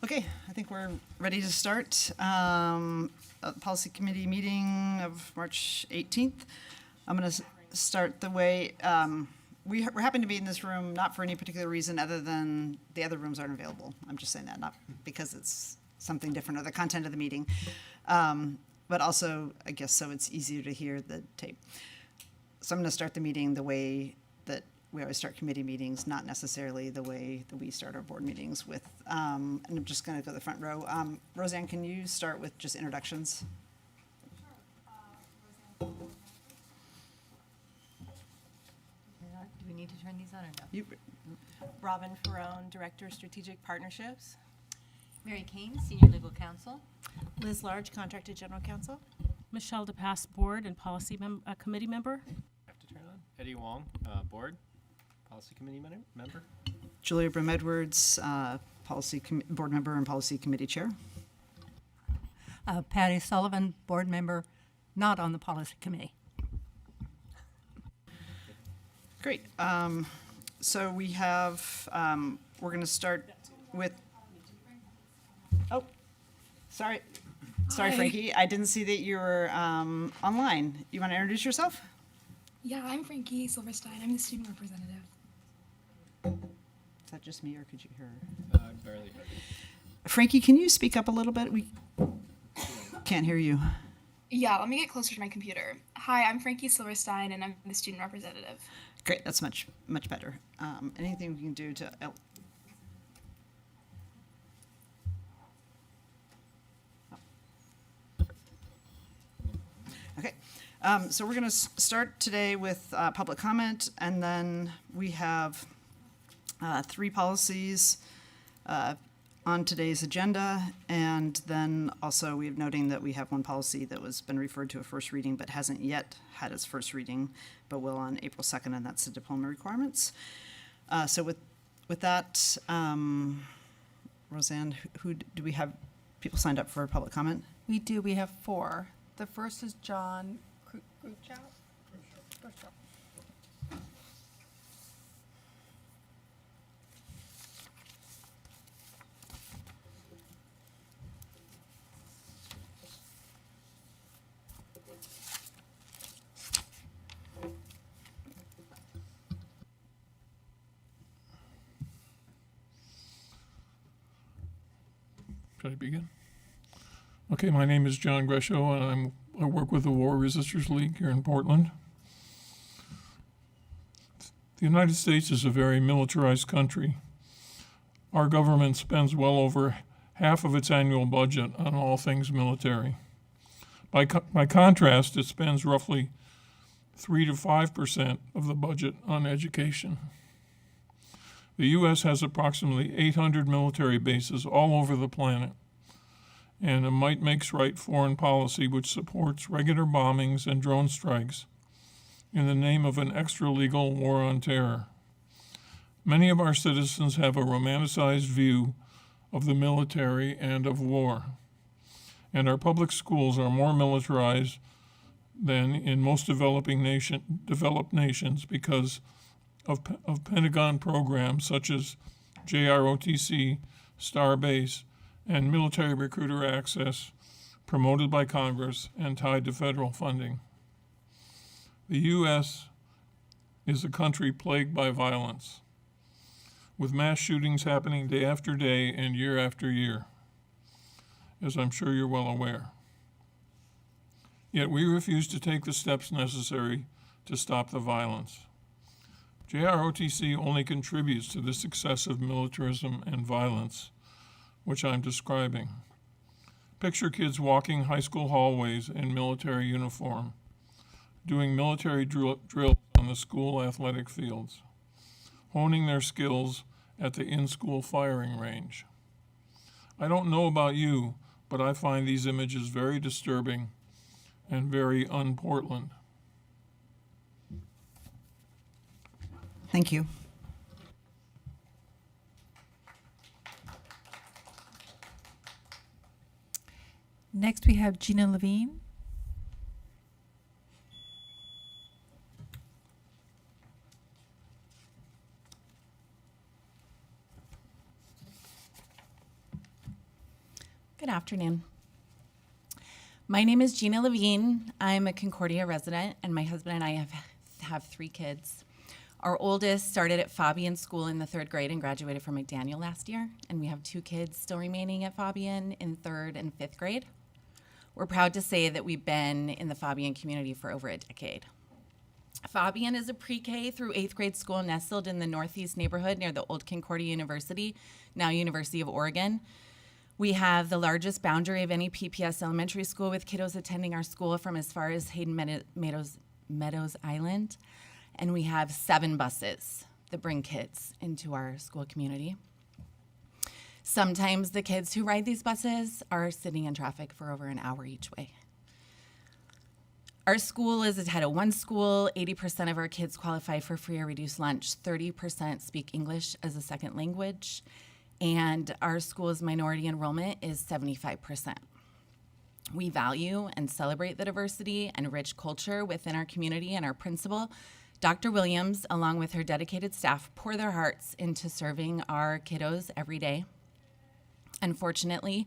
Okay, I think we're ready to start. Policy Committee meeting of March 18th. I'm going to start the way, we happen to be in this room not for any particular reason other than the other rooms aren't available. I'm just saying that, not because it's something different or the content of the meeting. But also, I guess, so it's easier to hear the tape. So I'm going to start the meeting the way that we always start committee meetings, not necessarily the way that we start our board meetings with, and I'm just going to go to the front row. Roseanne, can you start with just introductions? Do we need to turn these on or no? You, Robin Ferrone, Director of Strategic Partnerships. Mary Kane, Senior Legal Counsel. Liz Large, Contractor General Counsel. Michelle DePass, Board and Policy Committee Member. Have to turn it on. Eddie Wong, Board, Policy Committee member. Julia Brim-Edwards, Board Member and Policy Committee Chair. Patty Sullivan, Board Member, not on the Policy Committee. Great. So we have, we're going to start with, oh, sorry. Sorry, Hi. Frankie. I didn't see that you were online. You want to introduce yourself? Yeah, I'm Frankie Silverstein. I'm the student representative. Is that just me or could you hear? Barely heard. Frankie, can you speak up a little bit? We can't hear you. Yeah, let me get closer to my computer. Hi, I'm Frankie Silverstein, and I'm the student representative. Great. That's much better. Anything we can do to... Okay, so we're going to start today with public comment, and then we have 3 policies on today's agenda, and then also we have noting that we have 1 policy that was been referred to a first reading but hasn't yet had its first reading, but will on April 2nd, and that's the diploma requirements. So with that, Roseanne, who do we have people signed up for public comment? We do. We have 4. The first is John Gruchow. Should I begin? Okay, my name is John Greshow, and I work with the War Resisters League here in Portland. The United States is a very militarized country. Our government spends well over half of its annual budget on all things military. By contrast, it spends roughly 3 to 5% of the budget on education. The U.S. has approximately 800 military bases all over the planet, and a might makes right foreign policy which supports regular bombings and drone strikes in the name of an extra-legal war on terror. Many of our citizens have a romanticized view of the military and of war, and our public schools are more militarized than in most developed nations because of Pentagon programs such as JROTC, Starbase, and military recruiter access promoted by Congress and tied to federal funding. The U.S. is a country plagued by violence, with mass shootings happening day after day and year after year, as I'm sure you're well aware. Yet we refuse to take the steps necessary to stop the violence. JROTC only contributes to this excessive militarism and violence, which I'm describing. Picture kids walking high school hallways in military uniform, doing military drills on the school athletic fields, honing their skills at the in-school firing range. I don't know about you, but I find these images very disturbing and very un-Portland. Thank you. Next, we have Gina Levine. Good afternoon. My name is Gina Levine. I'm a Concordia resident, and my husband and I have 3 kids. Our oldest started at Fabian School in the 3rd grade and graduated from McDaniel last year, and we have 2 kids still remaining at Fabian in 3rd and 5th grade. We're proud to say that we've been in the Fabian community for over a decade. Fabian is a pre-K through 8th grade school nestled in the northeast neighborhood near the old Concordia University, now University of Oregon. We have the largest boundary of any PPS elementary school, with kiddos attending our school from as far as Hayden Meadows Island. And we have 7 buses that bring kids into our school community. Sometimes the kids who ride these buses are sitting in traffic for over an hour each way. Our school is a Title I school. 80% of our kids qualify for free or reduced lunch. 30% speak English as a second language. And our school's minority enrollment is 75%. We value and celebrate the diversity and rich culture within our community, and our principal, Dr. Williams, along with her dedicated staff, pour their hearts into serving our kiddos every day. Unfortunately,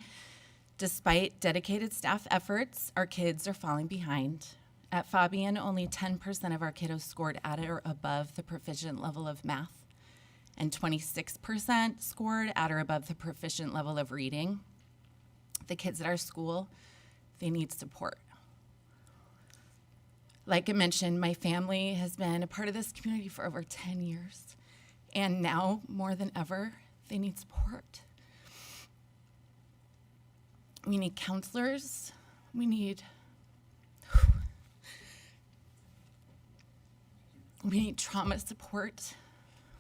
despite dedicated staff efforts, our kids are falling behind. At Fabian, only 10% of our kiddos scored at or above the proficient level of math, and 26% scored at or above the proficient level of reading. The kids at our school, they need support. Like I mentioned, my family has been a part of this community for over 10 years, and now more than ever, they need support. We need counselors. We need trauma support.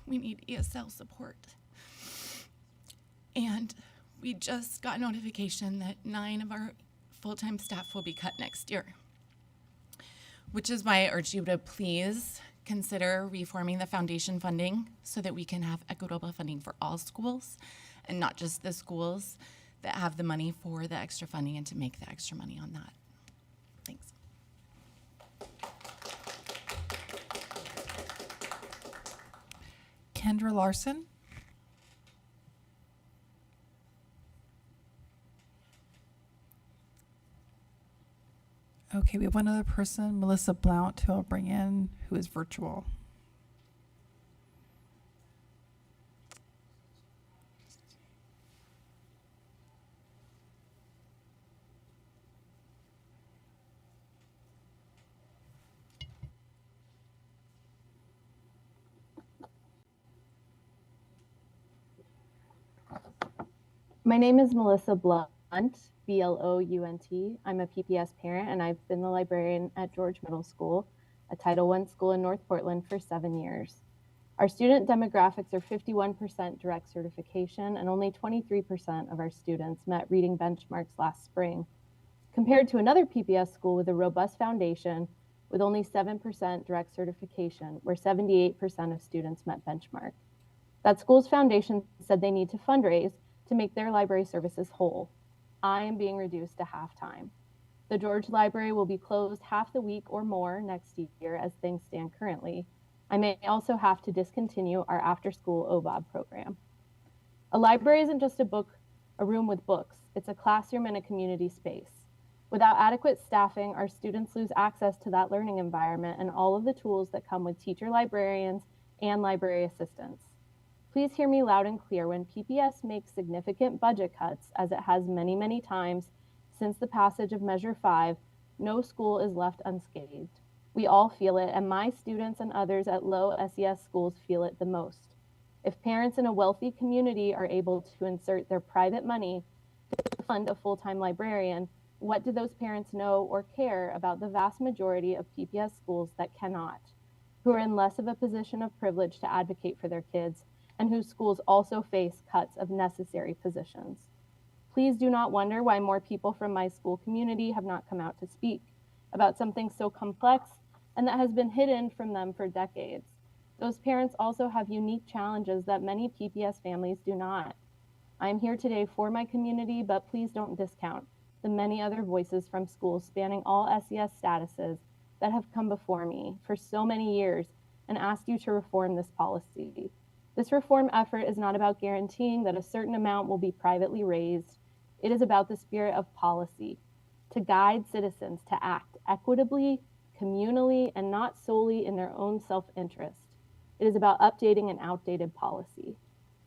We need ESL support. And we just got notification that 9 of our full-time staff will be cut next year, which is why I urge you to please consider reforming the foundation funding so that we can have equitable funding for all schools and not just the schools that have the money for the extra funding and to make the extra money on that. Thanks. Kendra Larson. Okay, we have one other person, Melissa Blount, who I'll bring in, who is virtual. My name is Melissa Blount, Blount. I'm a PPS parent, and I've been the librarian at George Middle School, a Title I school in North Portland, for 7 years. Our student demographics are 51% direct certification, and only 23% of our students met reading benchmarks last spring, compared to another PPS school with a robust foundation with only 7% direct certification, where 78% of students met benchmark. That school's foundation said they need to fundraise to make their library services whole. I am being reduced to half-time. The George Library will be closed half the week or more next year as things stand currently. I may also have to discontinue our after-school OBOB program. A library isn't just a room with books. It's a classroom and a community space. Without adequate staffing, our students lose access to that learning environment and all of the tools that come with teacher librarians and library assistants. Please hear me loud and clear. When PPS makes significant budget cuts, as it has many, many times since the passage of Measure 5, no school is left unscathed. We all feel it, and my students and others at low SES schools feel it the most. If parents in a wealthy community are able to insert their private money to fund a full-time librarian, what do those parents know or care about the vast majority of PPS schools that cannot, who are in less of a position of privilege to advocate for their kids, and whose schools also face cuts of necessary positions? Please do not wonder why more people from my school community have not come out to speak about something so complex and that has been hidden from them for decades. Those parents also have unique challenges that many PPS families do not. I am here today for my community, but please don't discount the many other voices from schools spanning all SES statuses that have come before me for so many years and asked you to reform this policy. This reform effort is not about guaranteeing that a certain amount will be privately raised. It is about the spirit of policy, to guide citizens to act equitably, communally, and not solely in their own self-interest. It is about updating an outdated policy.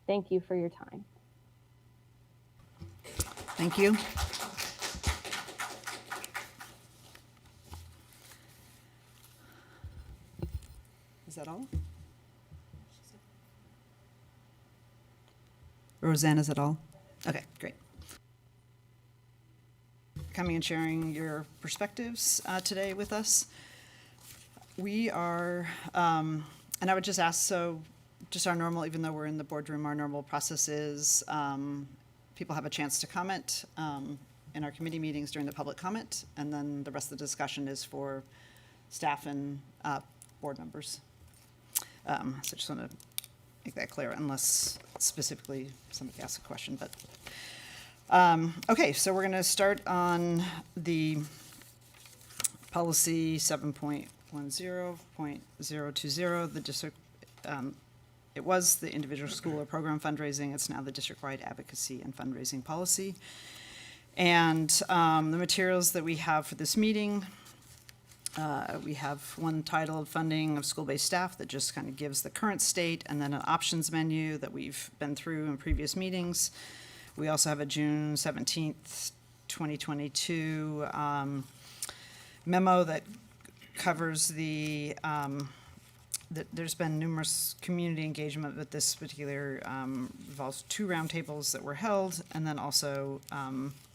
Thank you for your time. Thank you. Is that all? Roseanne, is it all? Okay, great. Coming and sharing your perspectives today with us. We are, and I would just ask, so just our normal, even though we're in the boardroom, our normal process is people have a chance to comment in our committee meetings during the public comment, and then the rest of the discussion is for staff and board members. So just want to make that clear, unless specifically somebody asks a question. But okay, so we're going to start on the policy 7.10.020. The district. It was the individual school or program fundraising. It's now the district-wide advocacy and fundraising policy. And the materials that we have for this meeting, we have one titled Funding of School-Based Staff that just kind of gives the current state, and then an options menu that we've been through in previous meetings. We also have a June 17th, 2022 memo that covers the there's been numerous community engagement, but this particular involves 2 roundtables that were held, and then also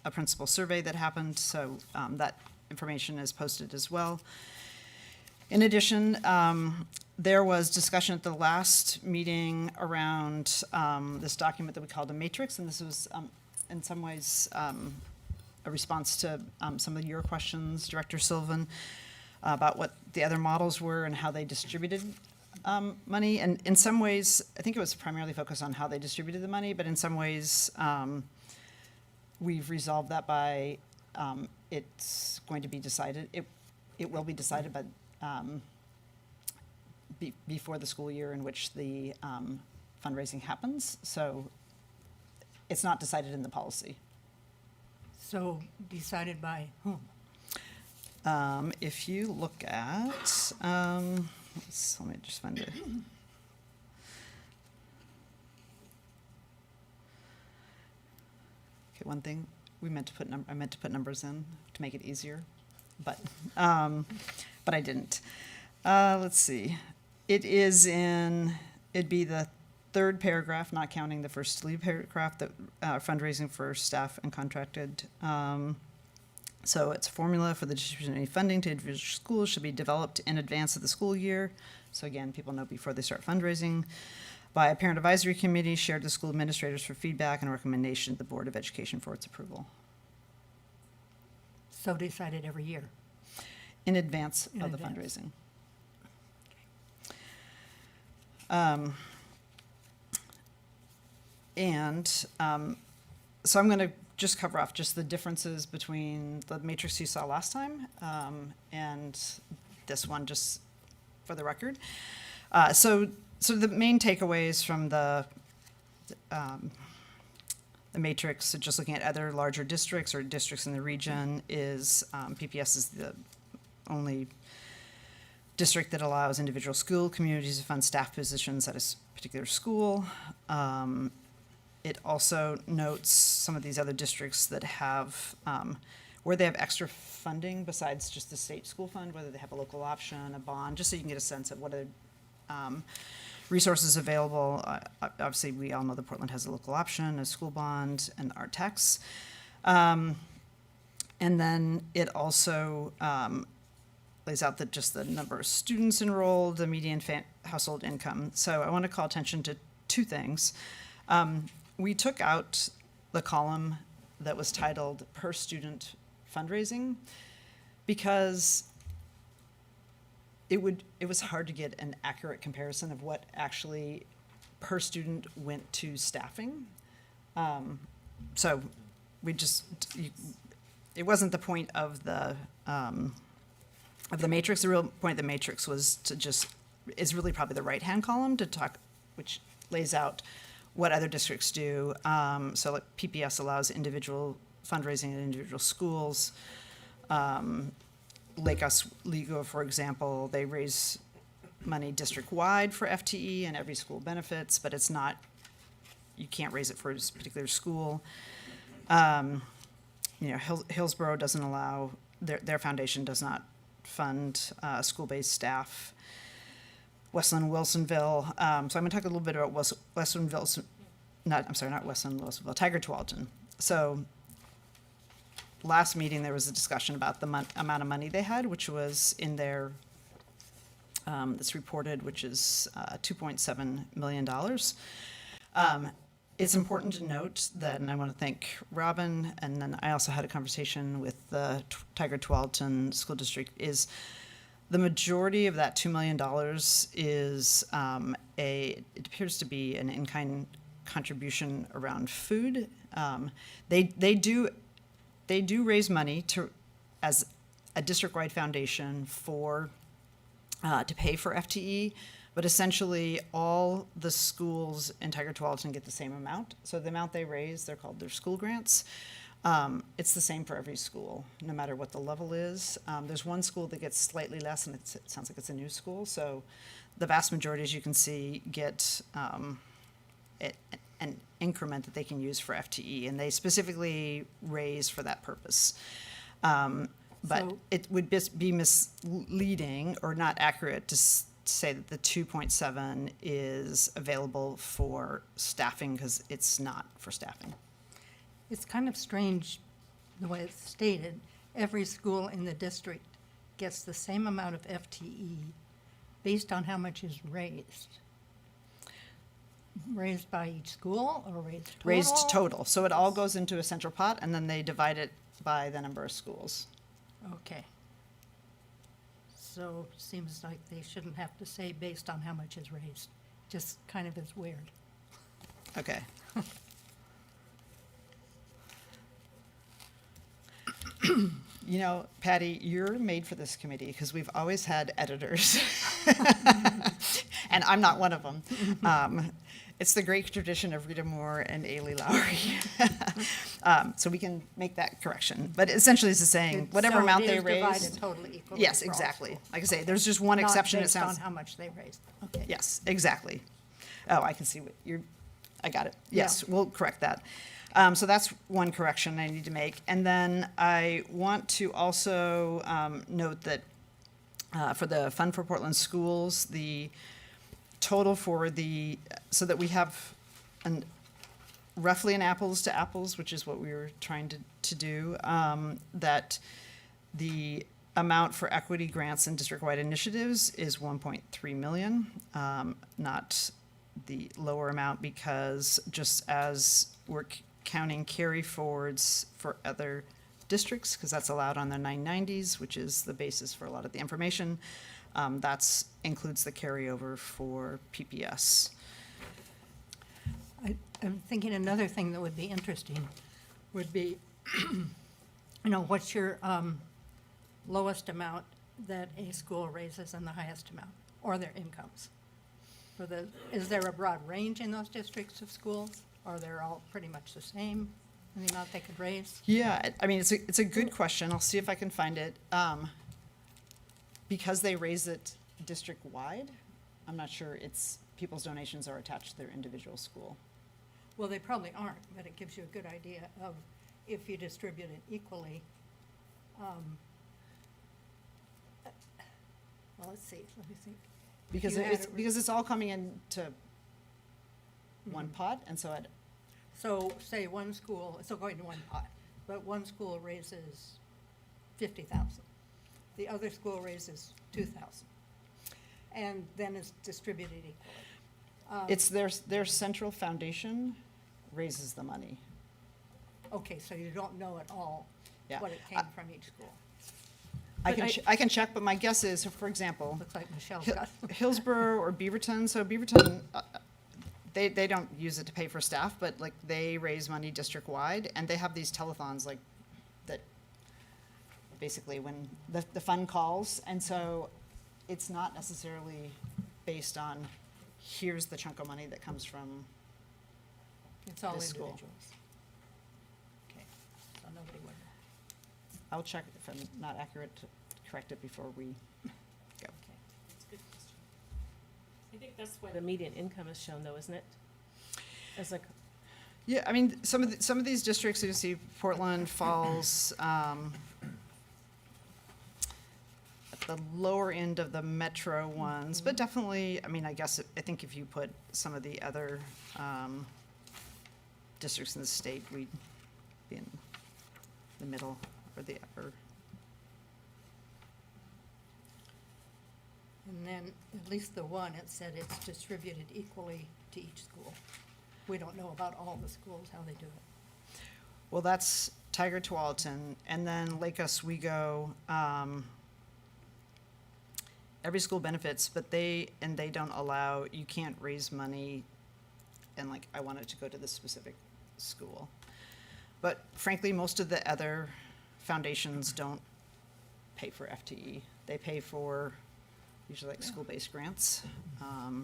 a principal survey that happened. So that information is posted as well. In addition, there was discussion at the last meeting around this document that we called a matrix, and this was in some ways a response to some of your questions, Director Sylvan, about what the other models were and how they distributed money. And in some ways, I think it was primarily focused on how they distributed the money, but in some ways, we've resolved that by it's going to be decided. It will be decided, but before the school year in which the fundraising happens. So it's not decided in the policy. So decided by whom? If you look at, let me just find it. Okay, one thing I meant to put numbers in to make it easier, but I didn't. Let's see. It'd be the 3rd paragraph, not counting the first lead paragraph, that fundraising for staff and contracted. So it's a formula for the distribution of any funding to individual schools should be developed in advance of the school year. So again, people know before they start fundraising. By a parent advisory committee shared with school administrators for feedback and recommendation to the Board of Education for its approval. So decided every year. In advance In of the advance. fundraising. So I'm going to just cover off just the differences between the matrix you saw last time and this one, just for the record. So the main takeaways from the matrix, so just looking at other larger districts or districts in the region, is PPS is the only district that allows individual school communities to fund staff positions at a particular school. It also notes some of these other districts that have, where they have extra funding besides just the state school fund, whether they have a local option, a bond, just so you can get a sense of what are resources available. Obviously, we all know that Portland has a local option, a school bond, and RTEX. And then it also lays out just the number of students enrolled, the median household income. So I want to call attention to 2 things. We took out the column that was titled per student fundraising because it was hard to get an accurate comparison of what actually per student went to staffing. So it wasn't the point of the matrix. The real point of the matrix was is really probably the right-hand column to talk, which lays out what other districts do. So like PPS allows individual fundraising in individual schools. Lake Oswego, for example, they raise money district-wide for FTE and every school benefits, but it's not, you can't raise it for a particular school. Hillsborough doesn't allow, their foundation does not fund school-based staff. Westland Wilsonville, so I'm going to talk a little bit about Westland Wilson, not Westland Wilsonville, Tiger Tualatin. So last meeting, there was a discussion about the amount of money they had, which was in their, that's reported, which is $2.7 million. It's important to note that, and I want to thank Robin, and then I also had a conversation with the Tiger Tualatin School District, is the majority of that $2 million is it appears to be an in-kind contribution around food. They do raise money as a district-wide foundation for to pay for FTE, but essentially all the schools in Tiger Tualatin get the same amount. So the amount they raise, they're called their school grants. It's the same for every school, no matter what the level is. There's one school that gets slightly less, and it sounds like it's a new school. So the vast majority, as you can see, get an increment that they can use for FTE, and they specifically raise for that purpose. But So- it would be misleading or not accurate to say that the 2.7 is available for staffing, because it's not for staffing. It's kind of strange the way it's stated. Every school in the district gets the same amount of FTE based on how much is raised. Raised by each school or raised total? Raised total, so it all goes into a central pot, and then they divide it by the number of schools. Okay. So it seems like they shouldn't have to say based on how much is raised. Just kind of is weird. Okay. You know, Patty, you're made for this committee because we've always had editors. And I'm not one of them. It's the great tradition of Rita Moore and Ailey Lowry. So we can make that correction. But essentially it's the saying, whatever amount they So it raise. is divided totally equally Yes, for all exactly. schools. Like I say, there's just one exception. It Not sounds. based on how much they raised. Okay. Yes, exactly. Oh, I can see what you're, I got it. Yeah. Yes, we'll correct that. So that's one correction I need to make. And then I want to also note that for the Fund for Portland Schools, the total for so that we have roughly an apples to apples, which is what we were trying to do, that the amount for equity grants and district-wide initiatives is 1.3 million, not the lower amount, because just as we're counting carry forwards for other districts, because that's allowed on the 990s, which is the basis for a lot of the information, that includes the carryover for PPS. I'm thinking another thing that would be interesting would be, what's your lowest amount that a school raises and the highest amount, or their incomes? Is there a broad range in those districts of schools? Are they all pretty much the same, in the amount they could raise? Yeah, I mean, it's a good question. I'll see if I can find it. Because they raise it district-wide, I'm not sure people's donations are attached to their individual school. Well, they probably aren't, but it gives you a good idea of if you distribute it equally. Well, let's see, let me think. Because You had because it's all coming into one pot, and so So say one school, so going to one pot, but one school raises 50,000. The other school raises 2,000. And then it's distributed equally. it's their central foundation raises the money. Okay, so you don't know at all Yeah. what it came from each school. I can check, but my guess is, for example, Looks like Michelle's Hill- got. Hillsborough or Beaverton. So Beaverton, they don't use it to pay for staff, but like they raise money district wide, and they have these telethons like that. Basically, when the fund calls, and so it's not necessarily based on here's the chunk of money that comes from It's all this school. individuals. Okay, so nobody would. I'll check if I'm not accurate to correct it before we go. That's a good question. I think that's why the median income is shown though, isn't it? As like, Yeah, I mean, some of these districts, you see Portland falls at the lower end of the metro ones, but definitely, I mean, I think if you put some of the other districts in the state, we'd be in the middle or the upper. And then, at least the one, it said it's distributed equally to each school. We don't know about all the schools, how they do it. Well, that's Tiger Tualatin, and then Lake Oswego. Every school benefits, but they don't allow, you can't raise money and like, I want it to go to this specific school. But frankly, most of the other foundations don't pay for FTE. They pay for usually like school-based grants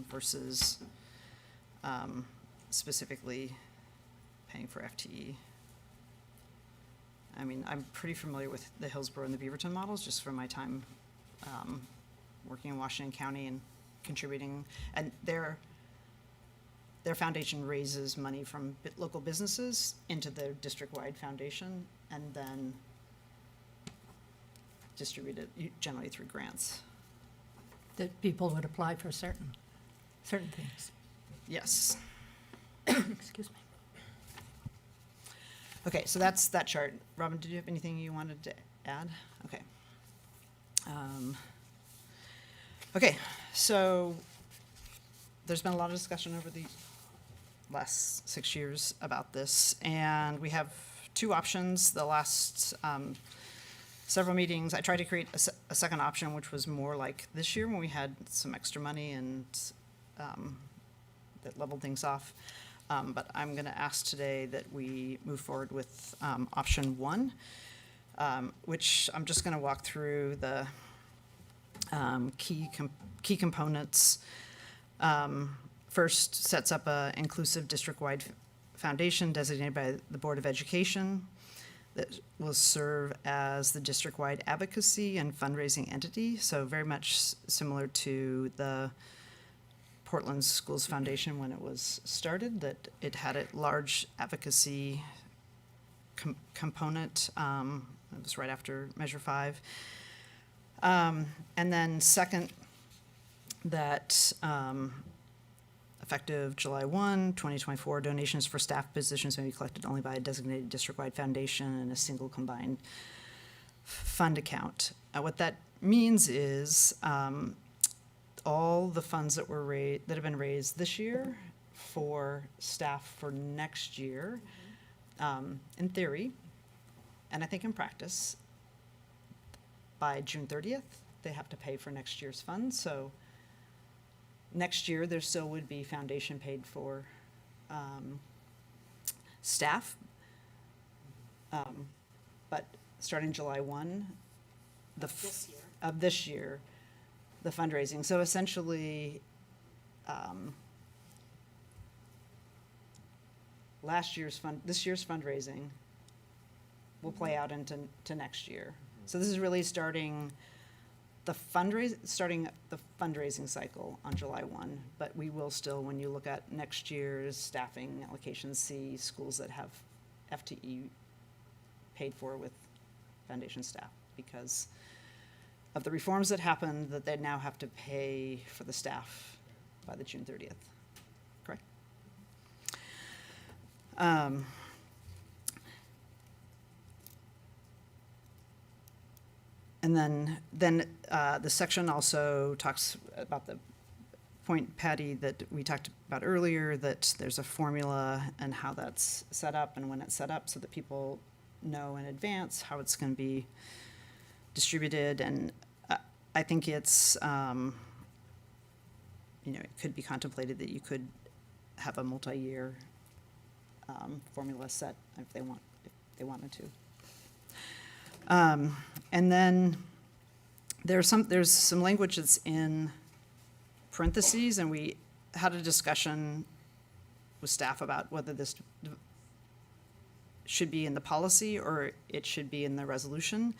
versus specifically paying for FTE. I mean, I'm pretty familiar with the Hillsborough and the Beaverton models just from my time working in Washington County and contributing. And their foundation raises money from local businesses into their district-wide foundation and then distribute it generally through grants. That people would apply for certain things. Yes. Excuse me. Okay, so that's that chart. Robin, did you have anything you wanted to add? Okay. Okay, so there's been a lot of discussion over the last 6 years about this, and we have two options. The last several meetings, I tried to create a second option, which was more like this year when we had some extra money and that leveled things off. But I'm going to ask today that we move forward with option one, which I'm just going to walk through the key components. First, sets up an inclusive district-wide foundation designated by the Board of Education that will serve as the district-wide advocacy and fundraising entity. So very much similar to the Portland Schools Foundation when it was started, that it had a large advocacy component. It was right after Measure 5. And then second, that effective July 1, 2024, donations for staff positions may be collected only by a designated district-wide foundation and a single combined fund account. What that means is all the funds that that have been raised this year for staff for next year, in theory, and I think in practice, by June 30th, they have to pay for next year's funds. So next year, there still would be foundation paid for staff. But starting July 1 of this year, the fundraising. So essentially, this year's fundraising will play out into next year. So this is really starting the fundraising cycle on July 1, but we will still, when you look at next year's staffing allocations, see schools that have FTE paid for with foundation staff because of the reforms that happened, that they now have to pay for the staff by the June 30th, correct? And then the section also talks about the point, Patty, that we talked about earlier, that there's a formula and how that's set up and when it's set up so that people know in advance how it's going to be distributed. And I think it's, it could be contemplated that you could have a multi-year formula set if they wanted to. And then there's some language that's in parentheses, and we had a discussion with staff about whether this should be in the policy or it should be in the resolution.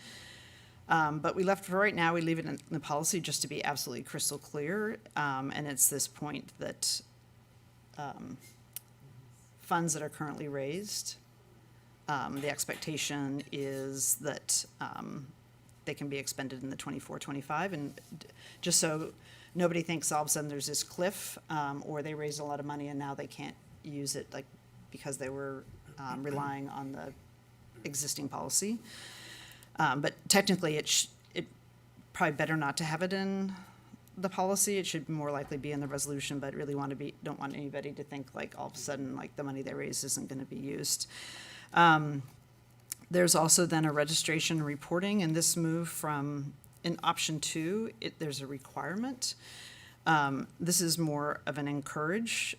But we left, for right now, we leave it in the policy just to be absolutely crystal clear. And it's this point that funds that are currently raised, the expectation is that they can be expended in the 24-25. And just so nobody thinks all of a sudden there's this cliff, or they raised a lot of money and now they can't use it, like, because they were relying on the existing policy. But technically, it probably better not to have it in the policy. It should more likely be in the resolution, but really don't want anybody to think like all of a sudden, like, the money they raised isn't gonna be used. There's also then a registration and reporting, and this move from, in option 2, there's a requirement. This is more of an encourage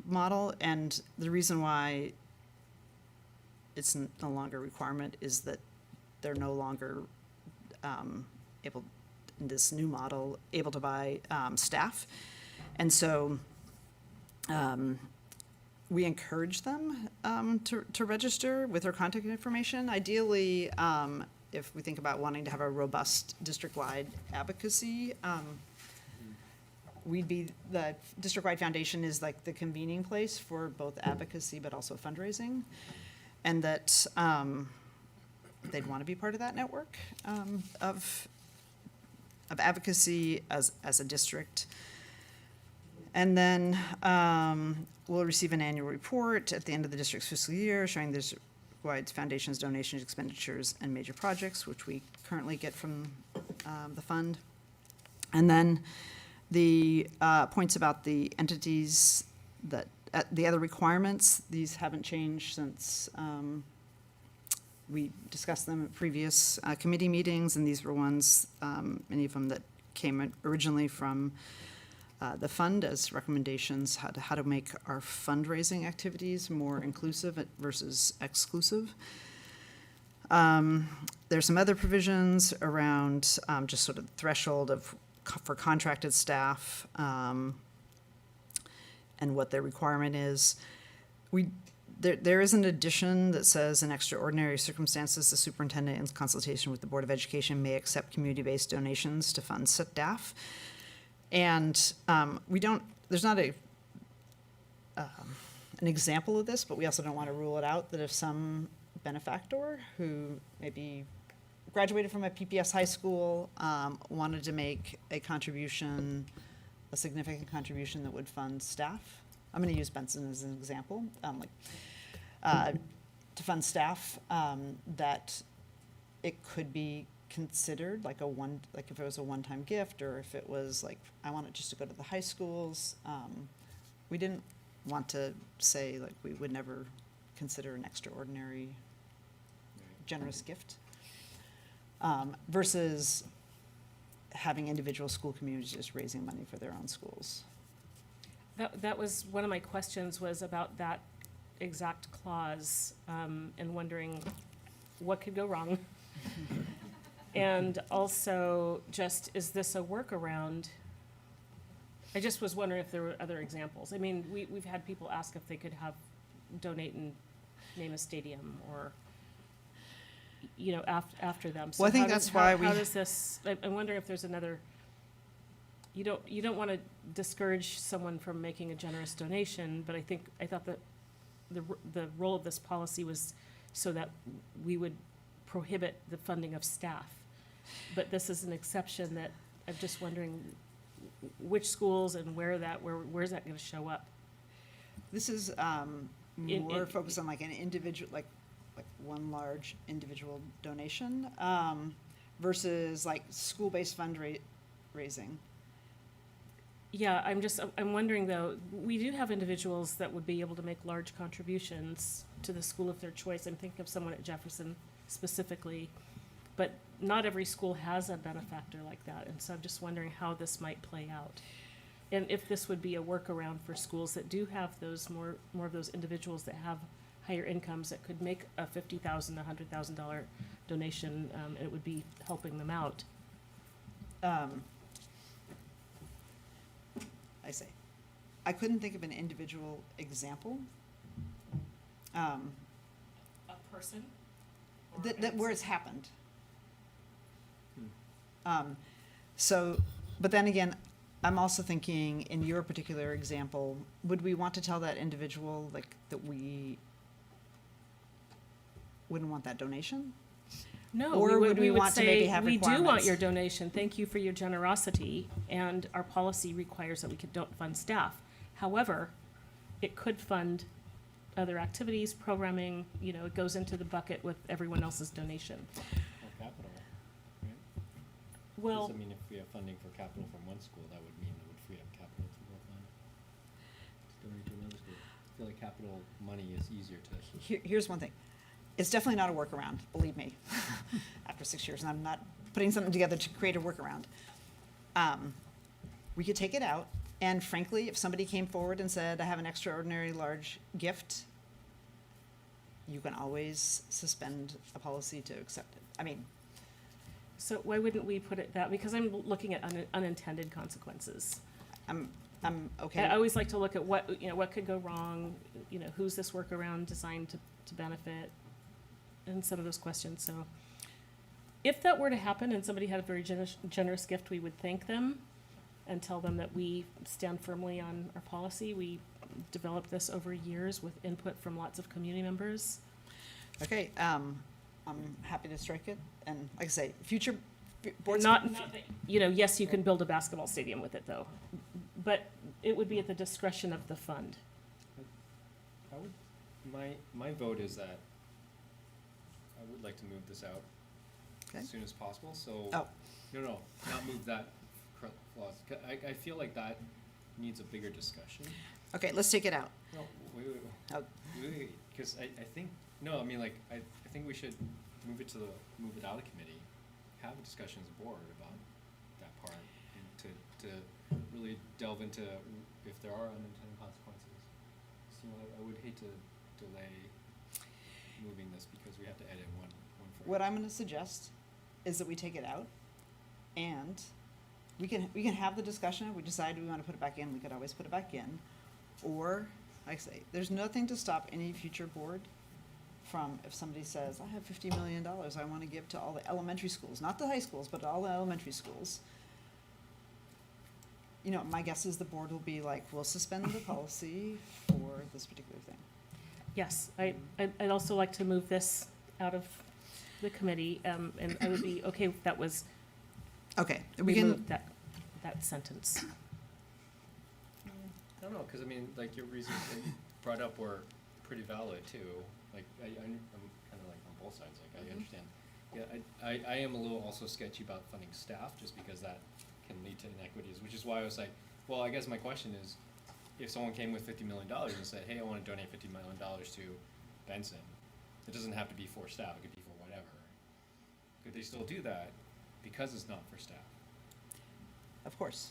model, and the reason why it's no longer a requirement is that they're no longer able, in this new model, able to buy staff. And so we encourage them to register with their contact information. Ideally, if we think about wanting to have a robust district-wide advocacy, the district-wide foundation is like the convening place for both advocacy but also fundraising. And that they'd want to be part of that network of advocacy as a district. And then we'll receive an annual report at the end of the district's fiscal year showing the district-wide foundation's donations, expenditures, and major projects, which we currently get from the fund. And then the points about the entities that, the other requirements, these haven't changed since we discussed them at previous committee meetings, and these were ones, many of them that came originally from the fund as recommendations, how to make our fundraising activities more inclusive versus exclusive. There's some other provisions around just sort of the threshold for contracted staff, and what their requirement is. There is an addition that says, in extraordinary circumstances, the superintendent, in consultation with the Board of Education, may accept community-based donations to fund staff. And there's not an example of this, but we also don't want to rule it out, that if some benefactor who maybe graduated from a PPS high school, wanted to make a contribution, a significant contribution that would fund staff. I'm going to use Benson as an example, to fund staff, that it could be considered like if it was a one-time gift, or if it was like, I want it just to go to the high schools. We didn't want to say like we would never consider an extraordinary generous gift, versus having individual school communities just raising money for their own schools. That was, one of my questions was about that exact clause, and wondering what could go wrong? And also, just, is this a workaround? I just was wondering if there were other examples. I mean, we've had people ask if they could donate and name a stadium, or, you know, after them. So Well, I think that's why how does this, I'm wondering if there's another, you don't want to discourage someone from making a generous donation, but I thought that the role of this policy was so that we would prohibit the funding of staff. But this is an exception that I'm just wondering which schools and where's that going to show up? This is more focused on like an individual, like one large individual donation, versus like school-based fundraising. Yeah, I'm wondering though, we do have individuals that would be able to make large contributions to the school of their choice. I'm thinking of someone at Jefferson specifically, but not every school has a benefactor like that. And so I'm just wondering how this might play out. And if this would be a workaround for schools that do have those more of those individuals that have higher incomes that could make a $50,000, $100,000 donation, and it would be helping them out. I couldn't think of an individual example. A person? or That where an it's happened. So, but then again, I'm also thinking in your particular example, would we want to tell that individual like that we wouldn't want that donation? No, Or would we want to maybe say, have we do want requirements?" your donation, thank you for your generosity, and our policy requires that we don't fund staff. However, it could fund other activities, programming, you know, it goes into the bucket with everyone else's donation. Or capital, right? Well, Does it mean if we have funding for capital from one school, that would mean it would free up capital to go fund? To donate to another school. I feel like capital money is easier to. Here's one thing. It's definitely not a workaround, believe me, after 6 years, and I'm not putting something together to create a workaround. We could take it out, and frankly, if somebody came forward and said, I have an extraordinary large gift, you can always suspend a policy to accept it. I mean, so why wouldn't we put it that, because I'm looking at unintended consequences. I'm okay. I always like to look at what, you know, what could go wrong, you know, who's this workaround designed to benefit, and some of those questions, so. If that were to happen and somebody had a very generous gift, we would thank them and tell them that we stand firmly on our policy. We developed this over years with input from lots of community members. Okay, I'm happy to strike it, and like I say, future boards. Not that, you know, yes, you can build a basketball stadium with it though, but it would be at the discretion of the fund. I would, my vote is that I would like to move this out Okay. as soon as possible, so. Oh. No, not move that clause. I feel like that needs a bigger discussion. Okay, let's take it out. No, wait, Oh. because I think, no, I mean, like, I think we should move it out of committee, have a discussion as a board about that part, and to really delve into if there are unintended consequences. So, you know, I would hate to delay moving this because we have to edit one phrase. What I'm gonna suggest is that we take it out, and we can have the discussion. If we decide we wanna put it back in, we could always put it back in. Or, like I say, there's nothing to stop any future board from, if somebody says, I have $50 million I wanna give to all the elementary schools, not the high schools, but all the elementary schools. You know, my guess is the board will be like, we'll suspend the policy for this particular thing. Yes, I'd also like to move this out of the committee, and I would be okay if that was Okay, we can, removed, that sentence. I don't know, cause I mean, like, your reasons that you brought up were pretty valid too, like, I'm kinda like on both sides, like, I understand. Yeah, I am a little also sketchy about funding staff, just because that can lead to inequities, which is why I was like, well, I guess my question is, if someone came with $50 million and said, hey, I wanna donate $50 million to Benson, it doesn't have to be for staff, it could be for whatever. Could they still do that because it's not for staff, of course.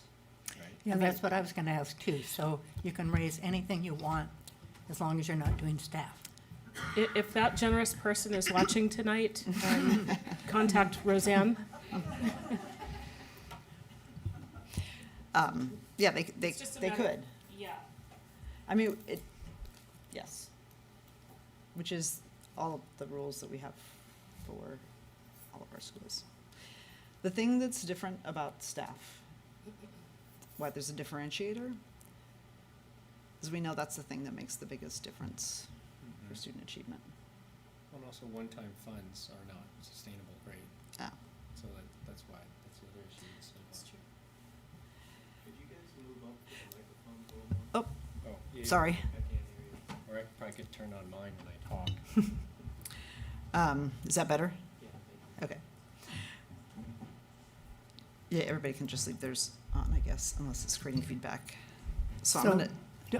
right? Yeah, that's what I was gonna ask too. So you can raise anything you want as long as you're not doing staff. If that generous person is watching tonight, contact Roseanne. Yeah, they could. Yeah. I mean, yes. Which is all of the rules that we have for all of our schools. The thing that's different about staff, why there's a differentiator, is we know that's the thing that makes the biggest difference for student achievement. And also, one-time funds are not sustainable, right? Ah, So that's why, that's the other issue. That's true. Could you guys move up the microphone a little more? oh, Oh, yeah, sorry. I can't hear you. Or I probably could turn on mine when I talk. Is that better? Yeah, thank you. Okay. Yeah, everybody can just leave theirs on, I guess, unless it's creating feedback. So I'm gonna,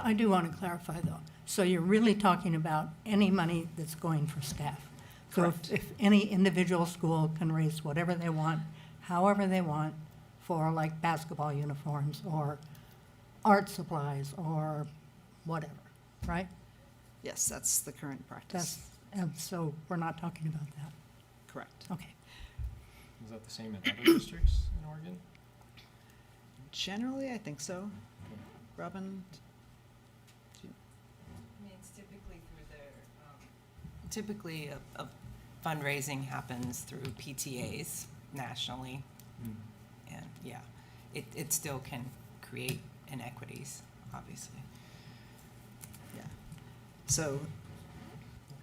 I do want to clarify though. So you're really talking about any money that's going for staff. So Correct. if any individual school can raise whatever they want, however they want, for like basketball uniforms or art supplies or whatever, right? yes, that's the current practice. And so we're not talking about that. Correct. Okay. Is that the same in other districts in Oregon? Generally, I think so. Robin, typically a fundraising happens through PTAs nationally. And yeah, it still can create inequities, obviously. Yeah. So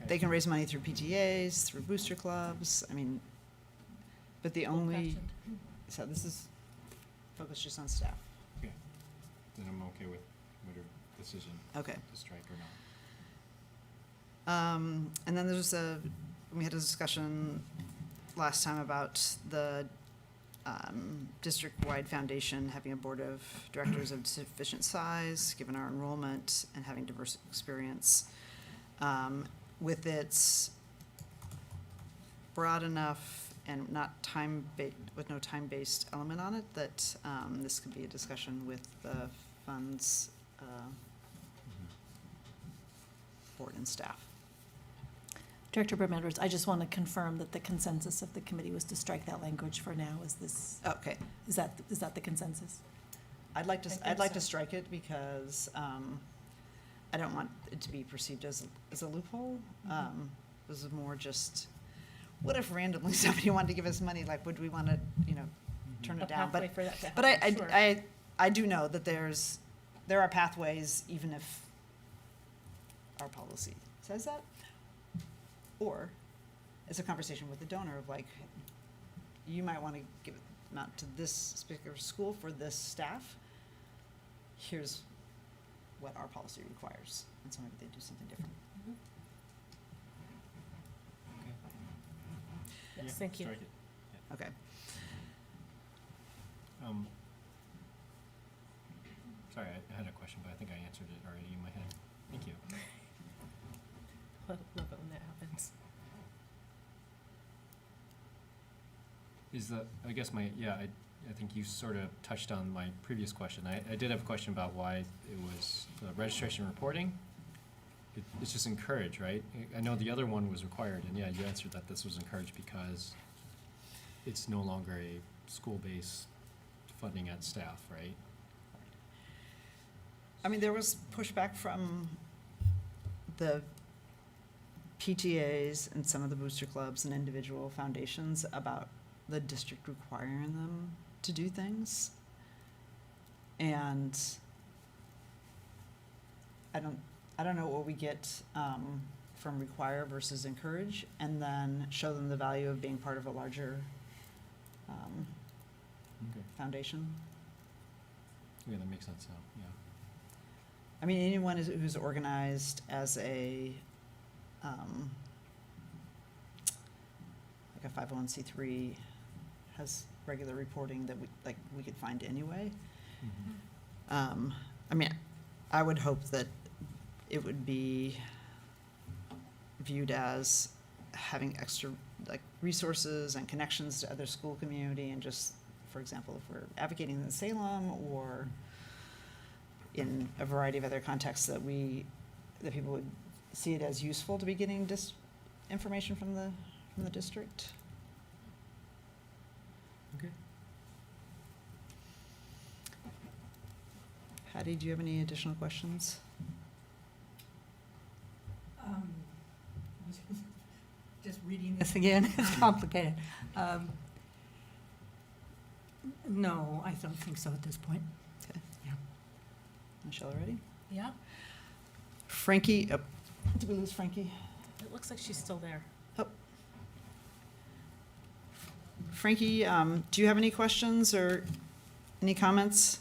they can raise money through PTAs, through booster clubs, I mean, but the only, so this is focused just on staff. Okay, then I'm okay with whatever decision Okay. to strike or not. And then we had a discussion last time about the district-wide foundation having a board of directors of sufficient size, given our enrollment, and having diverse experience. With its broad enough and not with no time-based element on it, that this could be a discussion with the funds board and staff. Director Board Members, I just want to confirm that the consensus of the committee was to strike that language for now. Okay. Is that the consensus? I'd like think to so. strike it because I don't want it to be perceived as a loophole. This is more just, what if randomly somebody wanted to give us money? Like, would we want to, turn it A down? pathway for that to But happen, sure. I do know that there are pathways, even if our policy says that. Or it's a conversation with the donor of like, you might want to give it amount to this particular school for this staff. Here's what our policy requires, and so maybe they do something different. Yes, Yeah, thank you. strike it. Okay. Sorry, I had a question, but I think I answered it already in my head. Thank you. Love it when that happens. I guess I think you sort of touched on my previous question. I did have a question about why it was registration reporting. It's just encouraged, right? I know the other one was required, and yeah, you answered that this was encouraged because it's no longer a school-based funding at staff, right? I mean, there was pushback from the PTAs and some of the booster clubs and individual foundations about the district requiring them to do things. And I don't know what we get from require versus encourage, and then show them the value of being part of a larger Okay. foundation. Yeah, that makes sense now, yeah. I mean, anyone who's organized as a, like a 501c3 has regular reporting that we could find anyway. I mean, I would hope that it would be viewed as having extra resources and connections to other school community, and just, for example, if we're advocating in Salem or in a variety of other contexts, that people would see it as useful to be getting information from the district. Okay. Patty, do you have any additional questions? Just reading this again, it's complicated. No, I don't think so at this point. Okay. Yeah. Michelle, ready? Yeah. Frankie, did we lose Frankie? It looks like she's still there. Oh. Frankie, do you have any questions or any comments?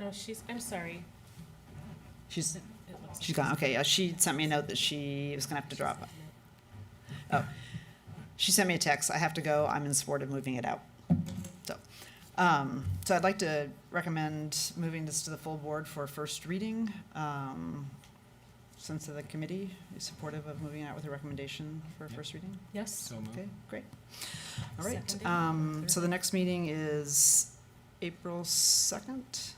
Oh, I'm sorry. She's It looks she's like gone. Okay, yeah, she sent me a note that she was gonna have to drop. Oh, she sent me a text. I have to go. I'm in support of moving it out. So I'd like to recommend moving this to the full board for first reading. Since the committee is supportive of moving out with a recommendation for first reading. Yes. So moved. Okay, great. All right, Seconded. so the next meeting is April 2nd.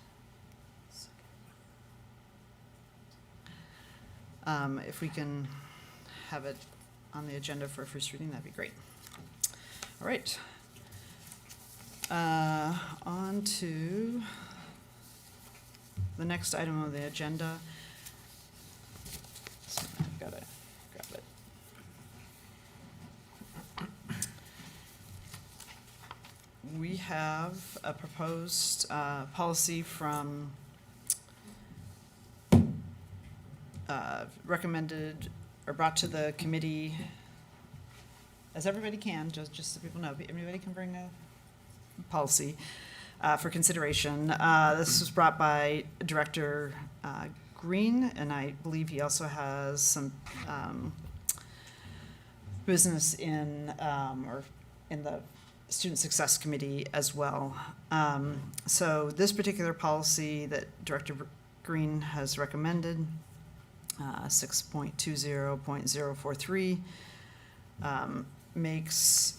If we can have it on the agenda for first reading, that'd be great. All right. On to the next item on the agenda. So I've got to grab it. we have a proposed policy from recommended or brought to the committee, as everybody can, just so people know, everybody can bring a policy for consideration. This was brought by Director Green, and I believe he also has some business in or in the Student Success Committee as well. So this particular policy that Director Green has recommended, 6.20.043, makes,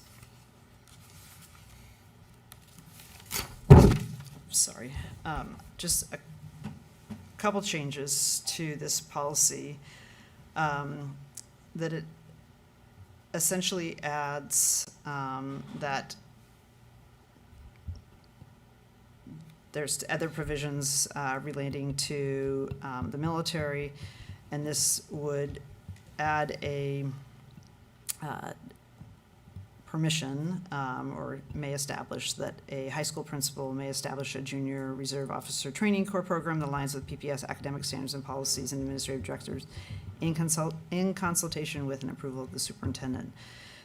sorry, just a couple changes to this policy, that it essentially adds that there's other provisions relating to the military, and this would add a permission or may establish that a high school principal may establish a junior reserve officer training corps program that aligns with PPS academic standards and policies and administrative directors in consultation with and approval of the superintendent.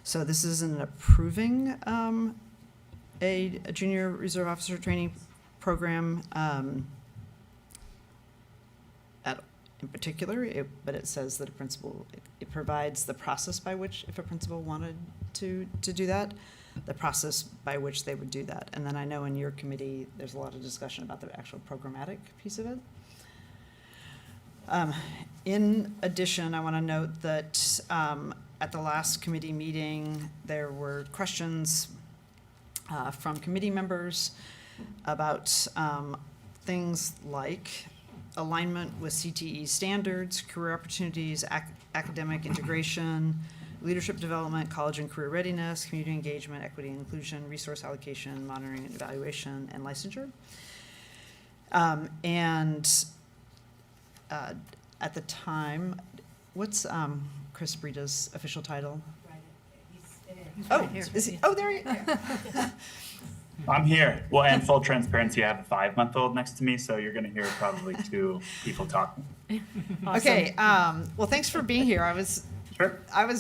So this isn't approving a junior reserve officer training program in particular, but it says that a principal, it provides the process by which, if a principal wanted to do that, the process by which they would do that. And then I know in your committee, there's a lot of discussion about the actual programmatic piece of it. In addition, I want to note that at the last committee meeting, there were questions from committee members about things like alignment with CTE standards, career opportunities, academic integration, leadership development, college and career readiness, community engagement, equity and inclusion, resource allocation, monitoring and evaluation, and licensure. At the time, what's Chris Brita's official title? Oh, is he? Oh, there he is. I'm here. Well, and full transparency, I have a 5-month-old next to me, so you're going to hear probably 2 people talking. Awesome. Okay. Well, thanks for being here. I was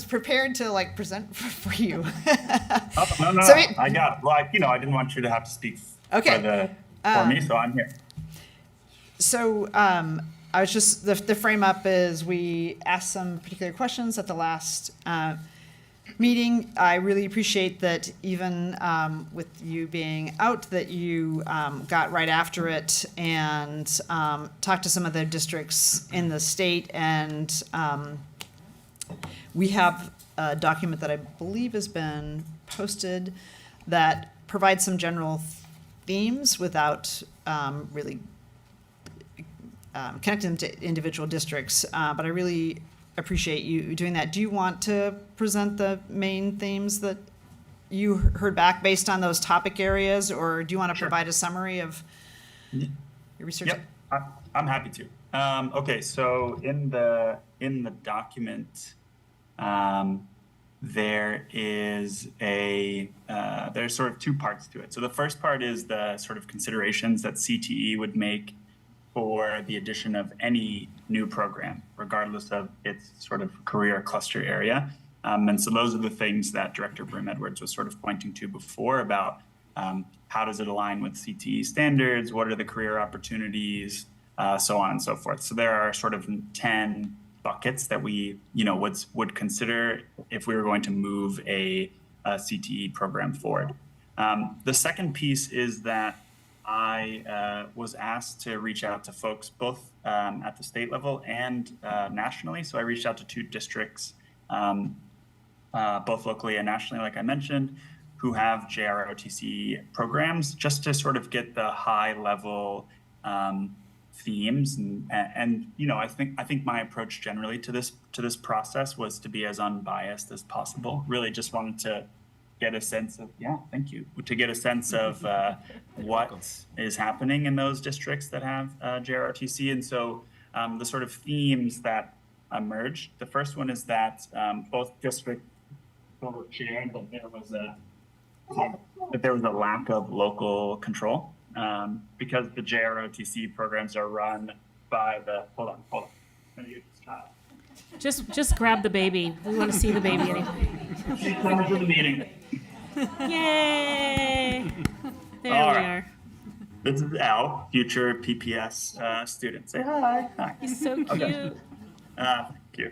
prepared to present for you. Oh, no, So I got it. Well, I didn't want you to have to speak for me, so I'm here. So I was just, the frame up is we asked some particular questions at the last meeting. I really appreciate that even with you being out, that you got right after it and talked to some of the districts in the state. And we have a document that I believe has been posted that provides some general themes without really connecting them to individual districts. But I really appreciate you doing that. Do you want to present the main themes that you heard back based on those topic areas, or do you want to provide a summary of your research? Yep, I'm happy to. Okay, so in the document, there's sort of 2 parts to it. So the first part is the sort of considerations that CTE would make for the addition of any new program, regardless of its sort of career cluster area. And so those are the things that Director Broome-Edwards was sort of pointing to before about how does it align with CTE standards, what are the career opportunities, so on and so forth. So there are sort of 10 buckets that we would consider if we were going to move a CTE program forward. The second piece is that I was asked to reach out to folks both at the state level and nationally. So I reached out to 2 districts, both locally and nationally, like I mentioned, who have JROTC programs, just to sort of get the high level themes. And I think my approach generally to this process was to be as unbiased as possible. Really just wanted to get a sense of, to get a sense of what is happening in those districts that have JROTC. And so the sort of themes that emerged, the first one is that both districts shared that there was that there was a lack of local control because the JROTC programs are run by the. Hold on. Let me get this child. Just grab the baby. We want to see the baby anyway. She's coming to the meeting. Yay! There All we right. are. This is Al, future PPS student. Say hi. Hi. He's so cute. Okay. Thank you.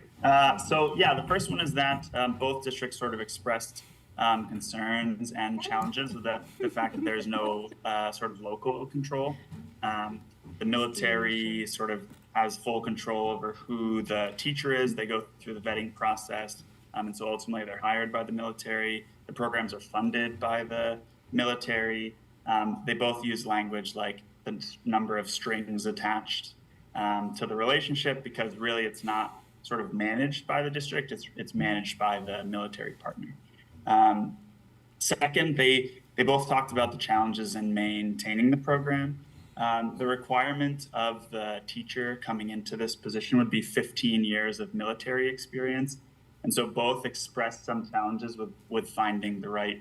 So yeah, the first one is that both districts sort of expressed concerns and challenges with the fact that there's no sort of local control. The military sort of has full control over who the teacher is. They go through the vetting process. And so ultimately they're hired by the military. The programs are funded by the military. They both use language like the number of strings attached to the relationship, because really it's not sort of managed by the district, it's managed by the military partner. Second, they both talked about the challenges in maintaining the program. The requirement of the teacher coming into this position would be 15 years of military experience. And so both expressed some challenges with finding the right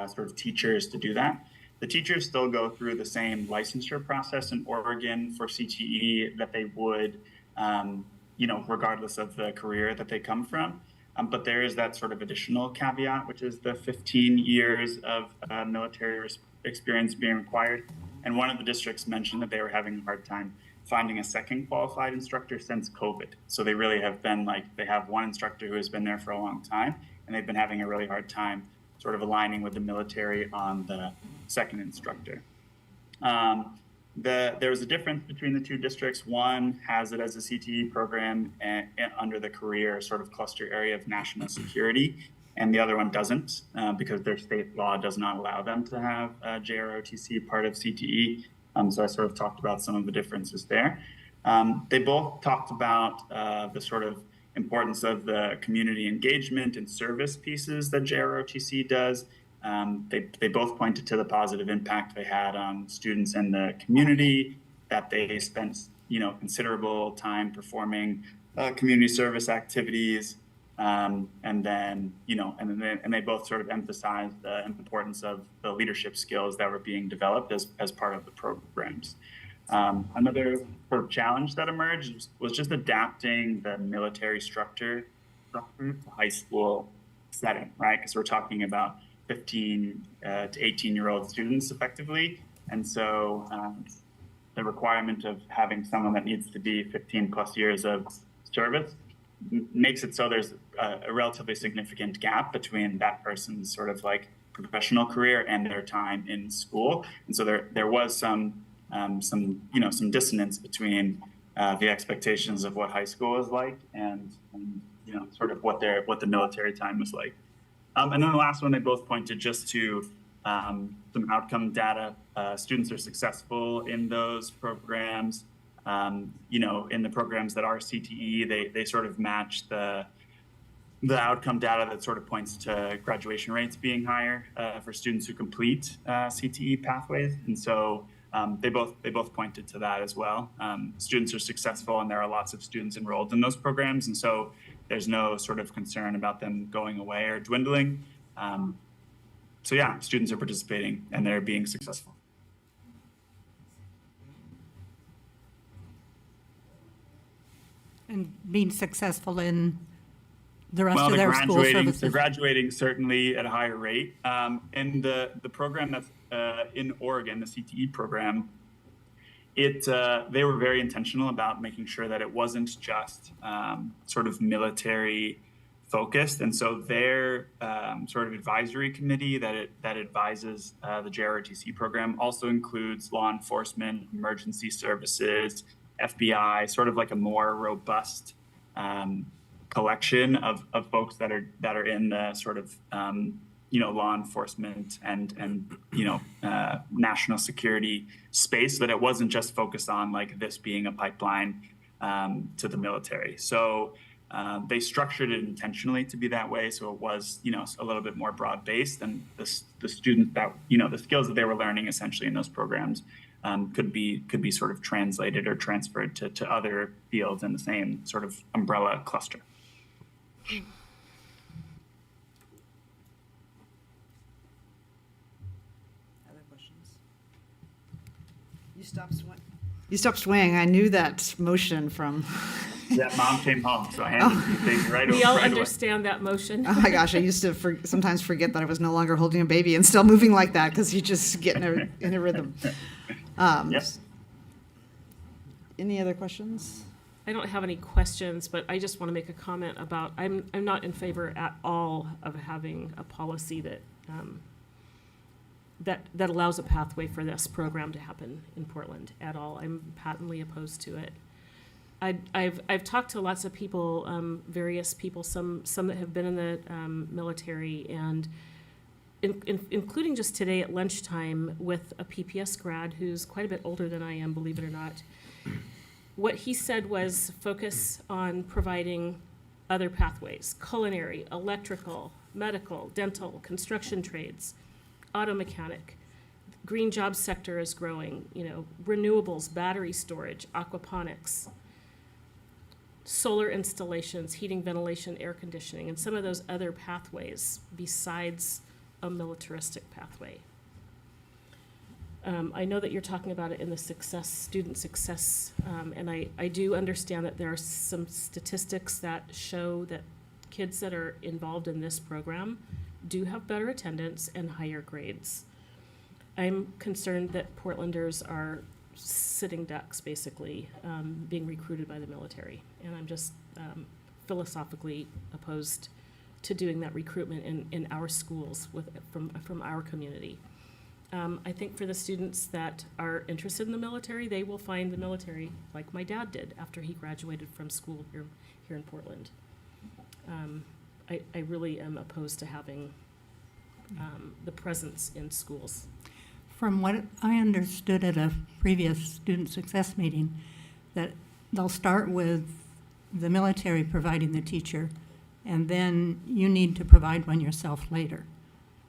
sort of teachers to do that. The teachers still go through the same licensure process in Oregon for CTE that they would, regardless of the career that they come from. But there is that sort of additional caveat, which is the 15 years of military experience being required. And one of the districts mentioned that they were having a hard time finding a second qualified instructor since COVID. So they really have been they have one instructor who has been there for a long time, and they've been having a really hard time sort of aligning with the military on the second instructor. There was a difference between the two districts. One has it as a CTE program under the career sort of cluster area of national security, and the other one doesn't because their state law does not allow them to have a JROTC part of CTE. So I sort of talked about some of the differences there. They both talked about the sort of importance of the community engagement and service pieces that JROTC does. They both pointed to the positive impact they had on students in the community, that they spent considerable time performing community service activities, and they both sort of emphasized the importance of the leadership skills that were being developed as part of the programs. Another sort of challenge that emerged was just adapting the military structure to high school setting, right? Because we're talking about 15 to 18-year-old students effectively. And so the requirement of having someone that needs to be 15 plus years of service makes it so there's a relatively significant gap between that person's sort of professional career and their time in school. And so there was some dissonance between the expectations of what high school is like and sort of what the military time was like. And then the last one, they both pointed just to some outcome data. Students are successful in those programs. In the programs that are CTE, they sort of match the outcome data that sort of points to graduation rates being higher for students who complete CTE pathways. And so they both pointed to that as well. Students are successful, and there are lots of students enrolled in those programs. And so there's no sort of concern about them going away or dwindling. So yeah, students are participating and they're being successful. And being successful in the rest Well, of their school services. they're graduating certainly at a higher rate. And the program that's in Oregon, the CTE program, they were very intentional about making sure that it wasn't just sort of military focused. And so their sort of advisory committee that advises the JROTC program also includes law enforcement, emergency services, FBI, sort of like a more robust collection of folks that are in the sort of law enforcement and national security space, that it wasn't just focused on this being a pipeline to the military. So they structured it intentionally to be that way, so it was a little bit more broad based, and the students that the skills that they were learning essentially in those programs could be sort of translated or transferred to other fields in the same sort of umbrella cluster. You stopped swaying. I knew that motion from. Yeah, mom came home, so I handed you things right We all right away. understand that motion. Oh my gosh, I used to sometimes forget that I was no longer holding a baby and still moving like that because you just get in a rhythm. Yes. Any other questions? I don't have any questions, but I just want to make a comment about, I'm not in favor at all of having a policy that, that allows a pathway for this program to happen in Portland at all. I'm patently opposed to it. I've talked to lots of people, various people, some that have been in the military, and including just today at lunchtime with a PPS grad who's quite a bit older than I am, believe it or not. What he said was focus on providing other pathways: culinary, electrical, medical, dental, construction trades, auto mechanic. Green job sector is growing, renewables, battery storage, aquaponics, solar installations, heating, ventilation, air conditioning, and some of those other pathways besides a militaristic pathway. I know that you're talking about it in the student success, and I do understand that there are some statistics that show that kids that are involved in this program do have better attendance and higher grades. I'm concerned that Portlanders are sitting ducks, basically, being recruited by the military. And I'm just philosophically opposed to doing that recruitment in our schools from our community. I think for the students that are interested in the military, they will find the military like my dad did after he graduated from school here in Portland. I really am opposed to having the presence in schools. From what I understood at a previous student success meeting, that they'll start with the military providing the teacher, and then you need to provide one yourself later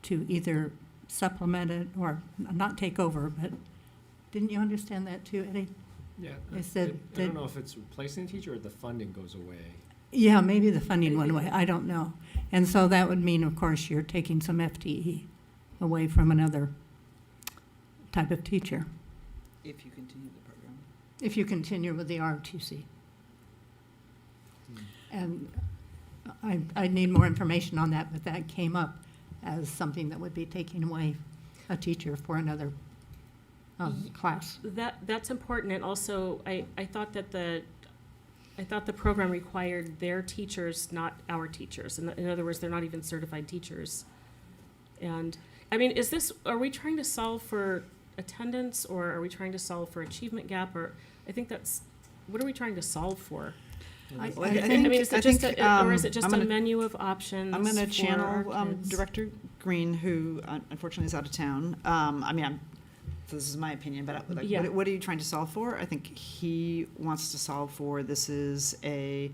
to either supplement it or not take over, but didn't you understand that too, Eddie? Yeah, They said I don't that- know if it's replacing the teacher or the funding goes away. Yeah, maybe the funding went away, I don't know. And so that would mean, of course, you're taking some FTE away from another type of teacher, If you continue the program. if you continue with the ROTC. And I need more information on that, but that came up as something that would be taking away a teacher for another class. That's important, and also I thought that the program required their teachers, not our teachers. In other words, they're not even certified teachers. And I mean, are we trying to solve for attendance, or are we trying to solve for achievement gap, or what are we trying to solve for? I Well, think- I mean, is it just or is it I'm just a gonna- menu of options? I'm going to for our channel kids? Director Green, who unfortunately is out of town. This is my opinion, but Yeah. what are you trying to solve for? I think he wants to solve for, this is a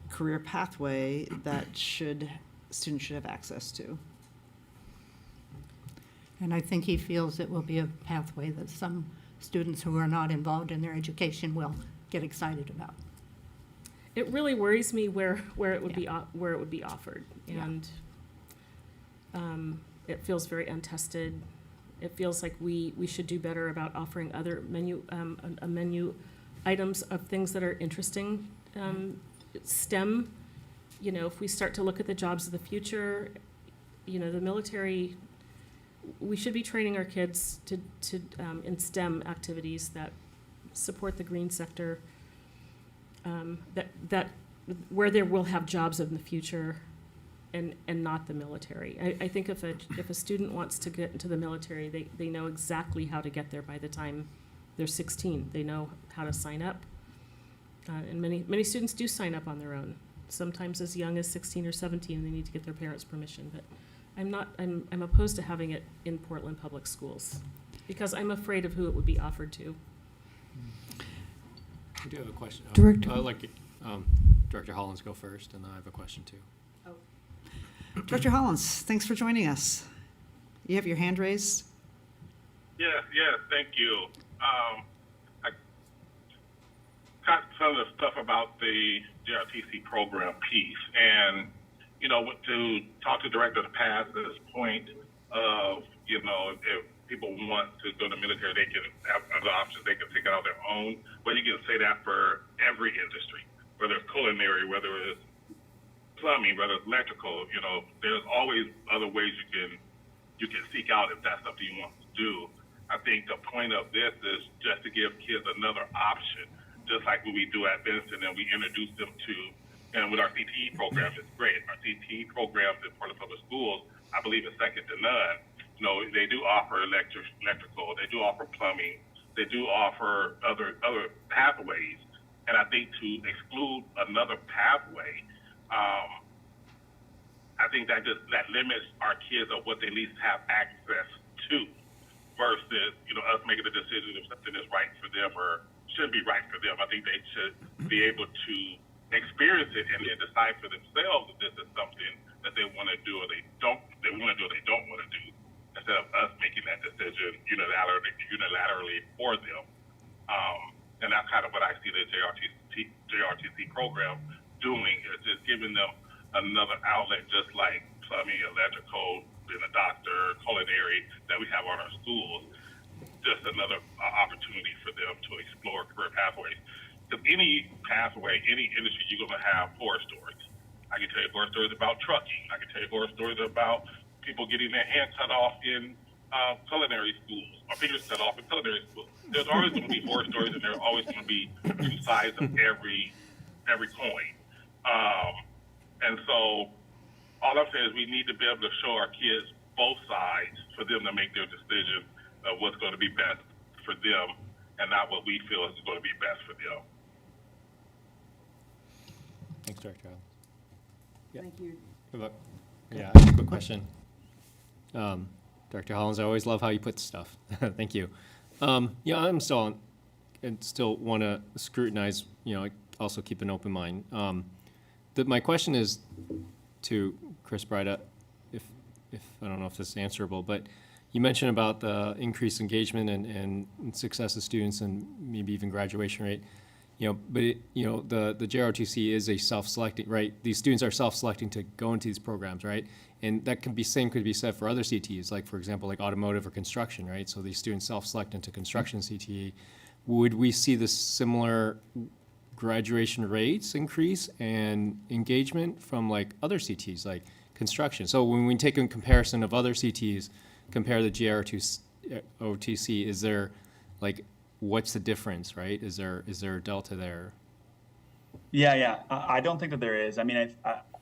career pathway that students should have access to. And I think he feels it will be a pathway that some students who are not involved in their education will get excited about. It really worries me where it would be offered, and it feels very untested. It feels like we should do better about offering other menu items of things that are interesting. STEM, if we start to look at the jobs of the future, the military, we should be training our kids to in STEM activities that support the green sector. That where there will have jobs in the future, and not the military. I think if a student wants to get into the military, they know exactly how to get there by the time they're 16. They know how to sign up, and many students do sign up on their own. Sometimes as young as 16 or 17, they need to get their parents' permission. But I'm opposed to having it in Portland public schools because I'm afraid of who it would be offered to. I do have a question. Director. I'd like Director Hollins go first, and then I have a question too. Director Hollins, thanks for joining us. You have your hand raised. Yeah, thank you. I got some of the stuff about the JRTC program piece, and to talk to Director Paz's point of, if people want to go to the military, they can have other options. They can take it out their own. But you can say that for every industry, whether it's culinary, whether it's plumbing, whether it's electrical. You know, there's always other ways you can seek out if that's something you want to do. I think the point of this is just to give kids another option, just like what we do at Benson, and we introduce them to, and with our CTE program, it's great. Our CTE programs in Portland Public Schools, I believe, is second to none. You know, they do offer electrical, they do offer plumbing, they do offer other pathways. And I think to exclude another pathway, I think that limits our kids of what they at least have access to, versus, you know, us making a decision if something is right for them or should be right for them. I think they should be able to experience it and then decide for themselves if this is something that they want to do or they don't want to do, instead of us making that decision unilaterally for them. And that's kind of what I see the JRTC program doing, is just giving them another outlet, just like plumbing, electrical, being a doctor, culinary, that we have on our schools. Just another opportunity for them to explore career pathways. Because any pathway, any industry, you're going to have horror stories. I can tell you horror stories about trucking. I can tell you horror stories about people getting their hands cut off in culinary schools, or fingers cut off in culinary schools. There's always going to be horror stories, and there's always going to be two sides of every coin. And so all I'm saying is we need to be able to show our kids both sides for them to make their decision of what's going to be best for them and not what we feel is going to be best for them. Thanks, Director Allen. Yeah. Thank you. Good luck. Yeah, I have a quick question. Director Hollins, I always love how you put stuff. Thank you. Yeah, I'm still want to scrutinize, also keep an open mind. My question is to Chris Breida, if I don't know if this is answerable, but you mentioned about the increased engagement and success of students and maybe even graduation rate. But the JROTC is a self-selecting, right? These students are self-selecting to go into these programs, right? And that could be said for other CTEs, like for example, like automotive or construction, right? So these students self-select into construction CTE. Would we see the similar graduation rates increase and engagement from like other CTEs, like construction? So when we take a comparison of other CTEs, compare the JROTC, is there like, what's the difference, right? Is there a delta there? Yeah. I don't think that there is. I mean,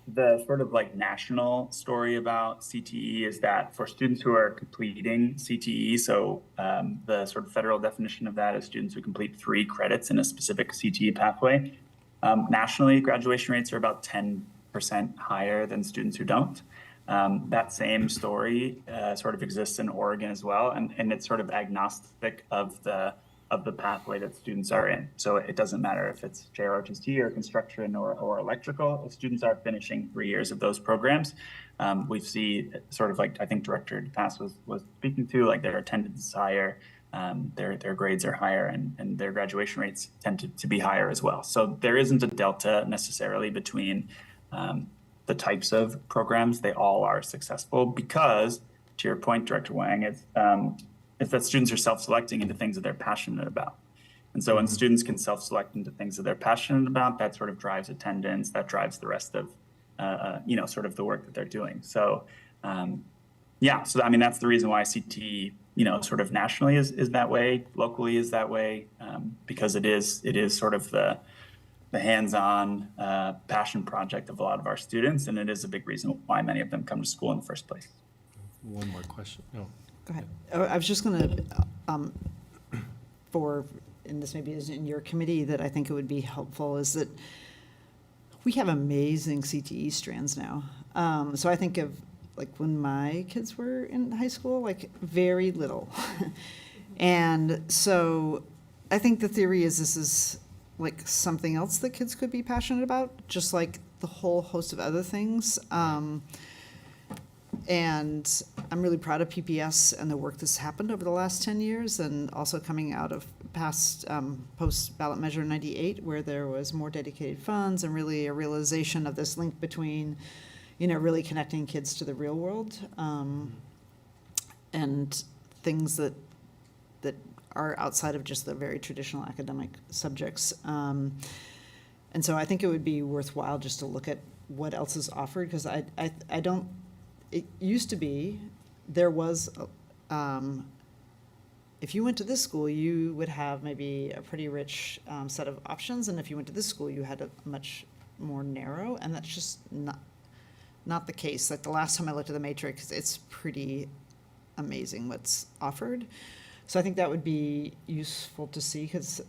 the sort of like national story about CTE is that for students who are completing CTE, so the sort of federal definition of that is students who complete 3 credits in a specific CTE pathway. Nationally, graduation rates are about 10% higher than students who don't. That same story sort of exists in Oregon as well, and it's sort of agnostic of the pathway that students are in. So it doesn't matter if it's JROTC or construction or electrical. If students are finishing 3 years of those programs, we see sort of like, I think Director DePass was speaking to, like their attendance is higher, their grades are higher, and their graduation rates tend to be higher as well. So there isn't a delta necessarily between the types of programs. They all are successful because, to your point, Director Wang, it's that students are self-selecting into things that they're passionate about. And so when students can self-select into things that they're passionate about, that sort of drives attendance, that drives the rest of, sort of the work that they're doing. So, so I mean, that's the reason why CTE, sort of nationally is that way, locally is that way, because it is sort of the hands-on passion project of a lot of our students, and it is a big reason why many of them come to school in the first place. One more question. No. Go ahead. I was just going to, and this maybe is in your committee, that I think it would be helpful, is that we have amazing CTE strands now. So I think of like when my kids were in high school, like very little. And so I think the theory is this is like something else that kids could be passionate about, just like the whole host of other things. And I'm really proud of PPS and the work that's happened over the last 10 years, and also coming out of post ballot measure 98, where there was more dedicated funds and really a realization of this link between, really connecting kids to the real world. And things that are outside of just the very traditional academic subjects. And so I think it would be worthwhile just to look at what else is offered, because I don't, it used to be, there was, if you went to this school, you would have maybe a pretty rich set of options, and if you went to this school, you had a much more narrow, and that's just not the case. Like the last time I looked at the matrix, it's pretty amazing what's offered. So I think that would be useful to see, because,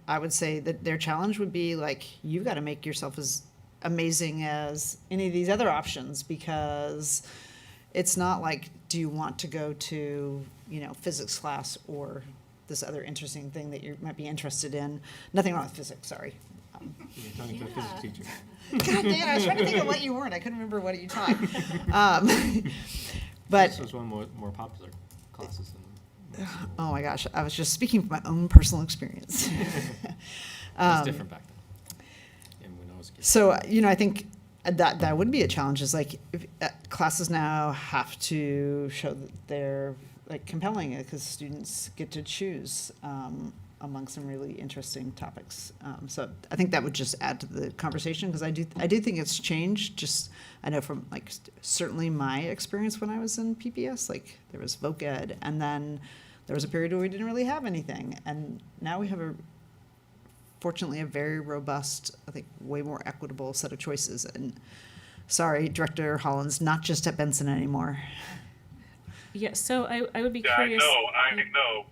I would say that their challenge would be like, you've got to make yourself as amazing as any of these other options, because it's not like, do you want to go to, physics class or this other interesting thing that you might be interested in? Nothing wrong with physics, sorry. You're talking to a physics teacher. God damn it, I was trying to think of what you weren't. I couldn't remember what you taught. But This was one more popular classes than oh my gosh, I was just speaking from my own personal experience. it was different back then. And when I was a kid. So, I think that would be a challenge, is like if, classes now have to show that they're like compelling, because students get to choose among some really interesting topics. So I think that would just add to the conversation, because I do think it's changed. Just I know from like certainly my experience when I was in PPS, like there was voc ed, and then there was a period where we didn't really have anything, and now we have fortunately a very robust, I think way more equitable set of choices. And sorry, Director Hollins, not just at Benson anymore. Yeah, so I would be Yeah, curious. I know.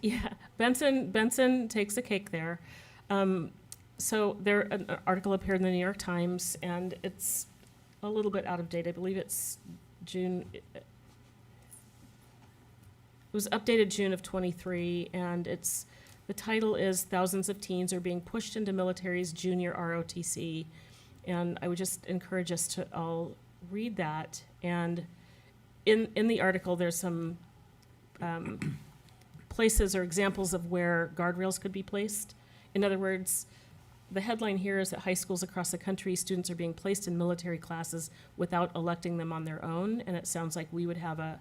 Yeah, Benson takes a cake there. So an article appeared in the New York Times, and it's a little bit out of date. I believe it's June. It was updated June of 23, and the title is "Thousands of Teens Are Being Pushed into Military's Junior ROTC," and I would just encourage us to all read that. And in the article, there's some places or examples of where guardrails could be placed. In other words, the headline here is that high schools across the country, students are being placed in military classes without electing them on their own, and it sounds like we would have an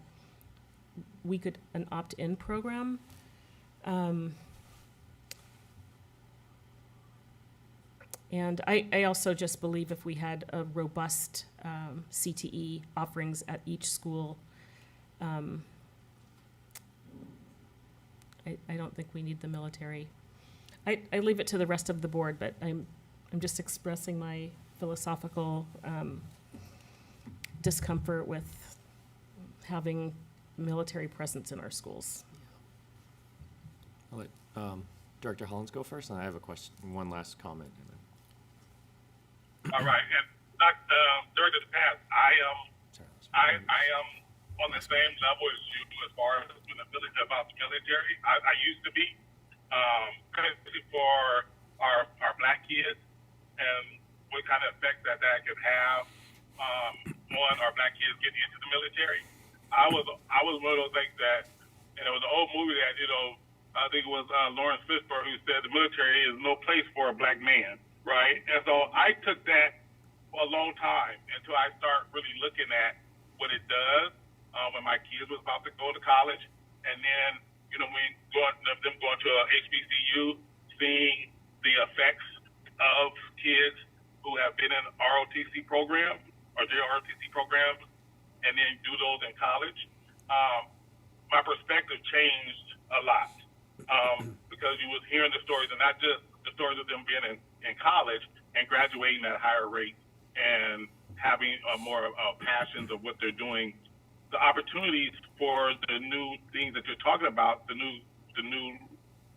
opt-in program. And I also just believe if we had a robust CTE offerings at each school, I don't think we need the military. I leave it to the rest of the board, but I'm just expressing my philosophical discomfort with having military presence in our schools. I'll let Director Hollins go first, and I have a question, one last comment. And then All right, and during the past, I am on the same level as you as far as about the military. I used to be, especially for our Black kids, and what kind of effect that could have on our Black kids getting into the military. I was one of those things that, and it was an old movie that I think it was Lawrence Fishburne who said the military is no place for a Black man, right? And so I took that for a long time until I start really looking at what it does when my kids was about to go to college, and then them going to a HBCU, seeing the effects of kids who have been in ROTC programs or JROTC programs, and then do those in college. My perspective changed a lot because you was hearing the stories, and not just the stories of them being in college and graduating at a higher rate and having more passions of what they're doing. The opportunities for the new things that you're talking about, the new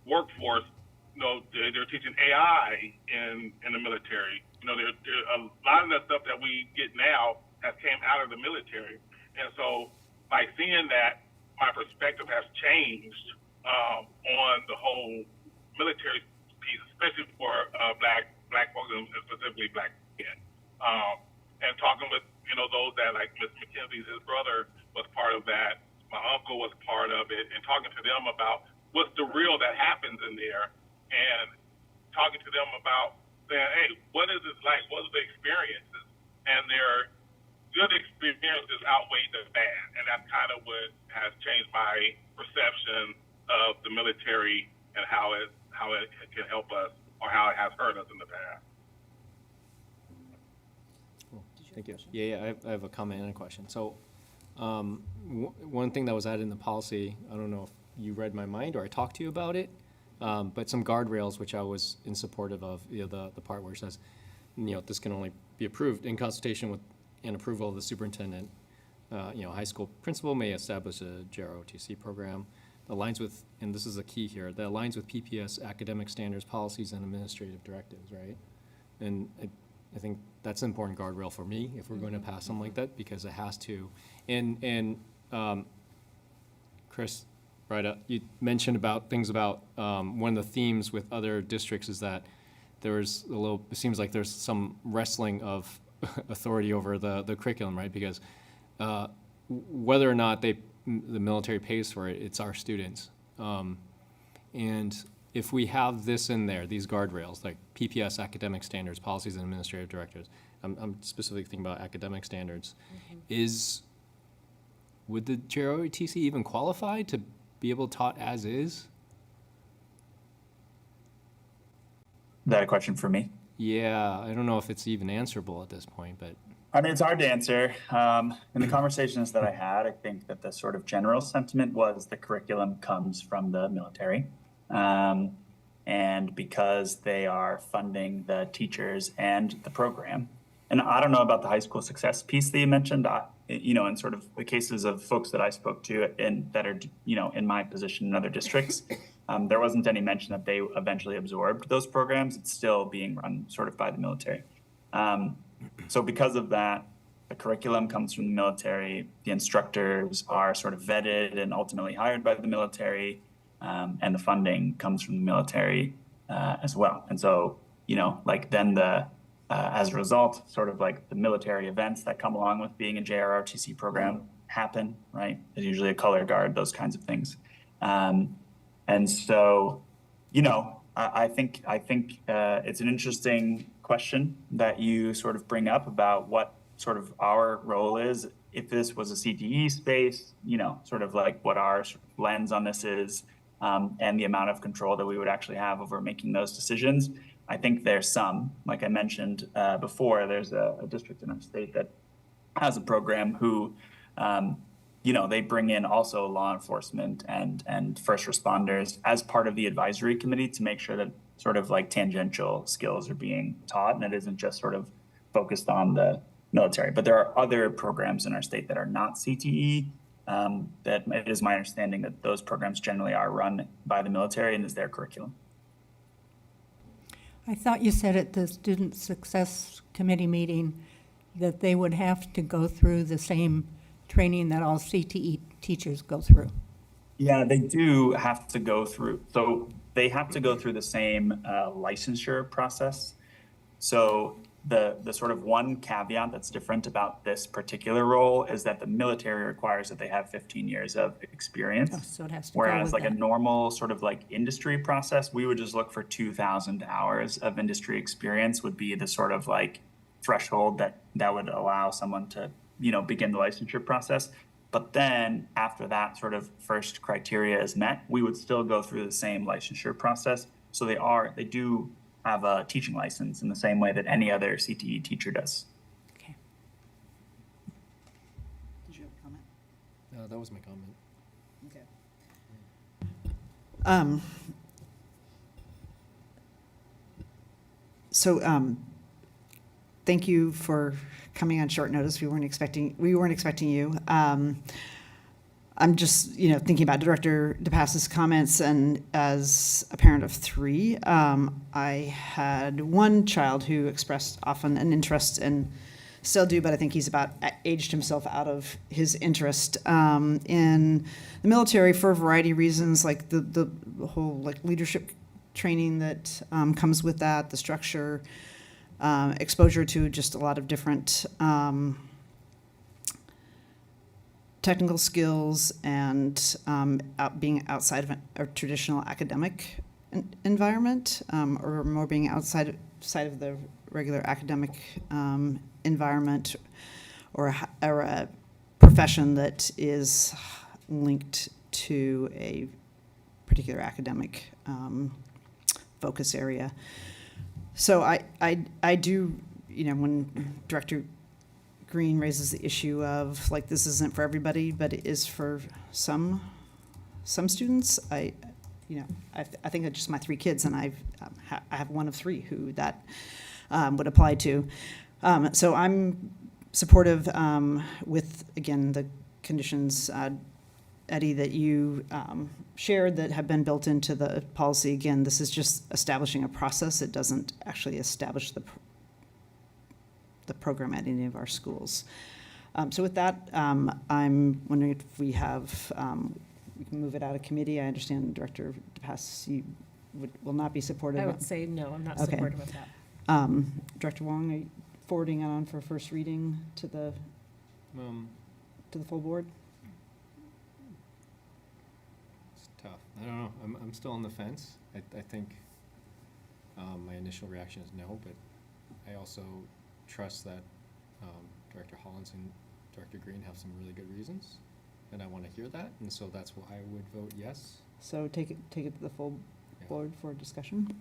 workforce, they're teaching AI in the military. There's a lot of the stuff that we get now has came out of the military. And so by seeing that, my perspective has changed on the whole military piece, especially for black folks and specifically Black men. And talking with those that, like Ms. McKenzie's, his brother was part of that, my uncle was part of it, and talking to them about what's the real that happens in there, and talking to them about saying, hey, what is it like? What are the experiences? And they're good experiences experiences outweigh the bad, and that's kind of what has changed my perception of the military and how it can help us or how it has hurt us in the past. Thank you. Yeah, I have a comment and a question. So, one thing that was added in the policy, I don't know if you read my mind or I talked to you about it, but some guardrails which I was in supportive of, the part where it says, this can only be approved in consultation with and approval of the superintendent. High school principal may establish a JROTC program that aligns with, and this is a key here, that aligns with PPS academic standards, policies, and administrative directives, right? And I think that's an important guardrail for me if we're going to pass something like that, because it has to. And Chris, right, you mentioned about things about one of the themes with other districts is that it seems like there's some wrestling of authority over the curriculum, right? Because whether or not the military pays for it, it's our students. And if we have this in there, these guardrails, like PPS academic standards, policies, and administrative directives, I'm specifically thinking about academic standards, would the JROTC even qualify to be able to taught as is? Is that a question for me? Yeah, I don't know if it's even answerable at this point, but. I mean, it's hard to answer. In the conversations that I had, I think that the sort of general sentiment was the curriculum comes from the military. And because they are funding the teachers and the program. And I don't know about the high school success piece that you mentioned, in sort of the cases of folks that I spoke to that are, in my position in other districts, there wasn't any mention that they eventually absorbed those programs. It's still being run sort of by the military. So because of that, the curriculum comes from the military, the instructors are sort of vetted and ultimately hired by the military, and the funding comes from the military as well. And so, as a result, sort of like the military events that come along with being a JROTC program happen, right? There's usually a color guard, those kinds of things. And so, I think it's an interesting question that you sort of bring up about what sort of our role is if this was a CTE space, sort of like what our lens on this is, and the amount of control that we would actually have over making those decisions. I think there's some, like I mentioned before, there's a district in our state that has a program who, they bring in also law enforcement and first responders as part of the advisory committee to make sure that sort of like tangential skills are being taught and it isn't just sort of focused on the military. But there are other programs in our state that are not CTE, that it is my understanding that those programs generally are run by the military and is their curriculum. I thought you said at the Student Success Committee meeting that they would have to go through the same training that all CTE teachers go through. Yeah, they do have to go through. So they have to go through the same licensure process. So the sort of one caveat that's different about this particular role is that the military requires that they have 15 years of experience. Oh, so it has to go Whereas with like that. a normal sort of like industry process, we would just look for 2,000 hours of industry experience would be the sort of like threshold that would allow someone to, begin the licensure process. But then after that sort of first criteria is met, we would still go through the same licensure process. So they do have a teaching license in the same way that any other CTE teacher does. Okay. Did you have a comment? No, that was my comment. Okay. So thank you for coming on short notice. We weren't expecting you. I'm just, thinking about Director DePass's comments, and as a parent of 3, I had one child who expressed often an interest, and still do, but I think he's about aged himself out of his interest in the military for a variety of reasons, like the whole like leadership training that comes with that, the structure, exposure to just a lot of different technical skills, and being outside of a traditional academic environment, or more being outside of the regular academic environment, or a profession that is linked to a particular academic focus area. So I do, when Director Green raises the issue of like this isn't for everybody, but it is for some students. I think it's just my 3 kids, and I have one of 3 who that would apply to. So I'm supportive with, again, the conditions, Eddie, that you shared that have been built into the policy. Again, this is just establishing a process. It doesn't actually establish the program at any of our schools. So with that, I'm wondering if we have, we can move it out of committee. I understand Director DePass, you will not be supportive. I would say no, I'm not Okay. supportive of that. Director Wong, are you forwarding it on for first reading to the full board? It's tough. I don't know. I'm still on the fence. I think my initial reaction is no, but I also trust that Director Hollins and Director Green have some really good reasons, and I want to hear that, and so that's why I would vote yes. So take it to the full board for discussion.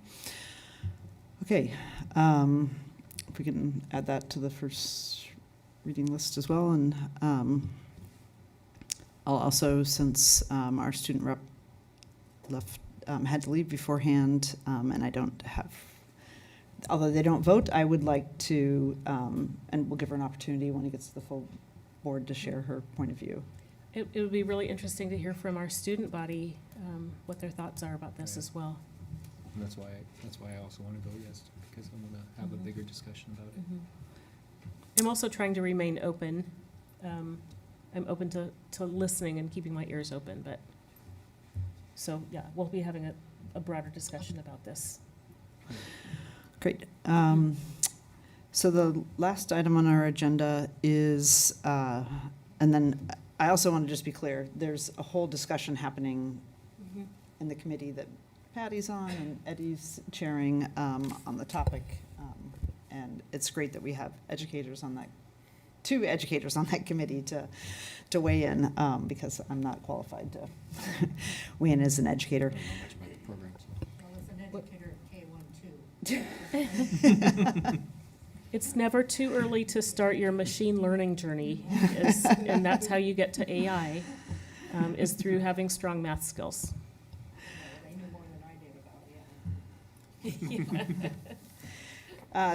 Okay, if we can add that to the first reading list as well, and I'll also, since our student rep left, had to leave beforehand, and I don't have, although they don't vote, I would like to, and we'll give her an opportunity when it gets to the full board to share her point of view. It would be really interesting to hear from our student body what their thoughts are about this as well. And that's why I also want to vote yes, because I want to have a bigger discussion about it. I'm also trying to remain open. I'm open to listening and keeping my ears open, but, so, yeah, we'll be having a broader discussion about this. Great. So the last item on our agenda is, and then I also want to just be clear, there's a whole discussion happening in the committee that Patty's on and Eddie's chairing on the topic. And it's great that we have educators on that, 2 educators on that committee to weigh in, because I'm not qualified to weigh in as an educator. It's never too early to start your machine learning journey, and that's how you get to AI, is through having strong math skills.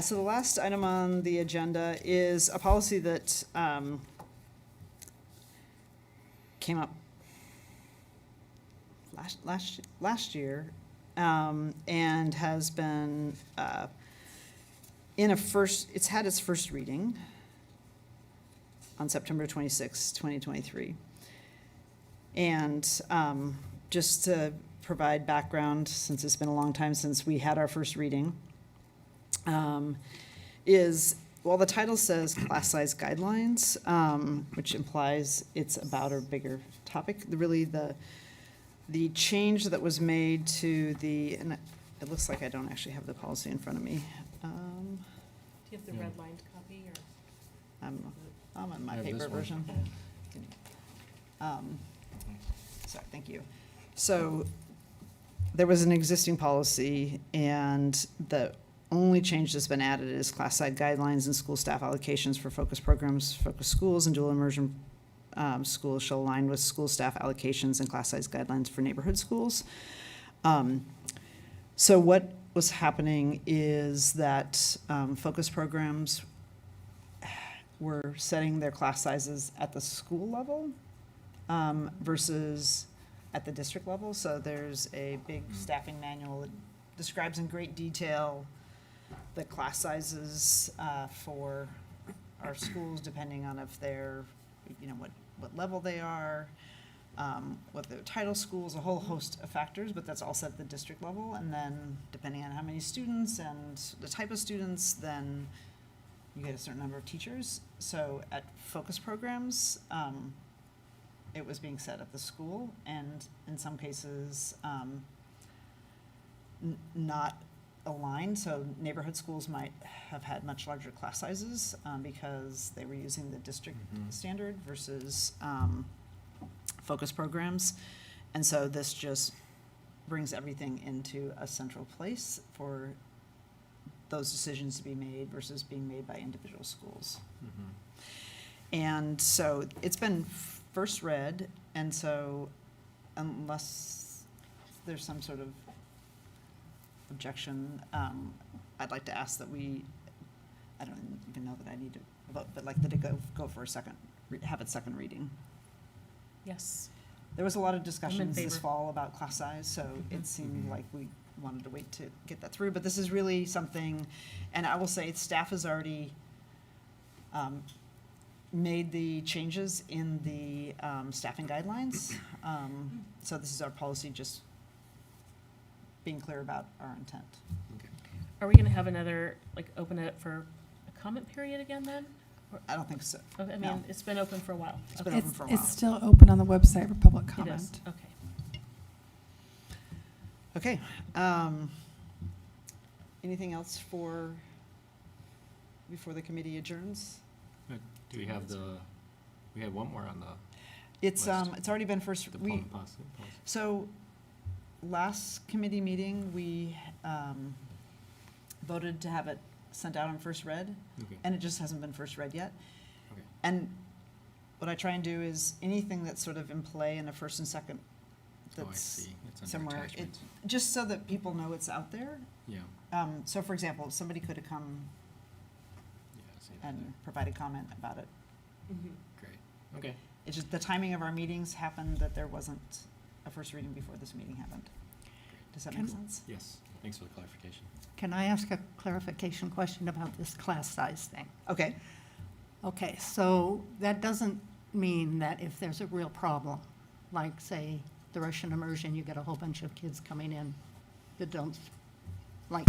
So the last item on the agenda is a policy that came up last year and has been it's had its first reading on September 26, 2023. And just to provide background, since it's been a long time since we had our first reading, is, well, the title says class size guidelines, which implies it's about a bigger topic. Really, the change that was made to the, and it looks like I don't actually have the policy in front of me. Do you have the red-lined copy, or? I'm on my I have paper this one. version. Sorry, thank you. So there was an existing policy, and the only change that's been added is class-side guidelines and school staff allocations for focus programs, focus schools, and dual immersion schools shall align with school staff allocations and class-size guidelines for neighborhood schools. So what was happening is that focus programs were setting their class sizes at the school level versus at the district level. So there's a big staffing manual that describes in great detail the class sizes for our schools, depending on if they're, what level they are, what their title schools, a whole host of factors, but that's all set at the district level. And then depending on how many students and the type of students, then you get a certain number of teachers. So at focus programs, it was being set at the school, and in some cases, not aligned. So neighborhood schools might have had much larger class sizes because they were using the district standard versus focus programs. And so this just brings everything into a central place for those decisions to be made versus being made by individual schools. And so it's been first read, and so unless there's some sort of objection, I'd like to ask that I don't even know that I need to vote, but like that it go for a second, have its second reading. Yes. There was a lot of discussions this favor. fall about class size, so it seemed like we wanted to wait to get that through. But this is really something, and I will say, staff has already made the changes in the staffing guidelines. So this is our policy just being clear about our intent. Are we gonna have another, like, open it for a comment period again then? Or- I don't think so. Okay, I No. mean, it's been open for a while. It's been Okay. open for a while. It's still open on the website for public It is, comment. okay. Okay. Anything else before the committee adjourns? Do we have we had one more on the It's list. it's already been first. Policy. So last committee meeting, we voted to have it sent out on first read, Okay. and it just hasn't been first read yet. Okay. And what I try and do is anything that's sort of in play in a first and second Oh, I that's see. It's under somewhere, attachments. just so that people know it's out there. Yeah. So for example, somebody could have come Yeah. I see that and there. provided comment about it. Great. Okay. It's just the timing of our meetings happened that there wasn't a first reading before this meeting happened. Does that make sense? Yes. Thanks for the clarification. Can I ask a clarification question about this class size thing? Okay. Okay, so that doesn't mean that if there's a real problem, like, say, the Russian immersion, you get a whole bunch of kids coming in that don't, like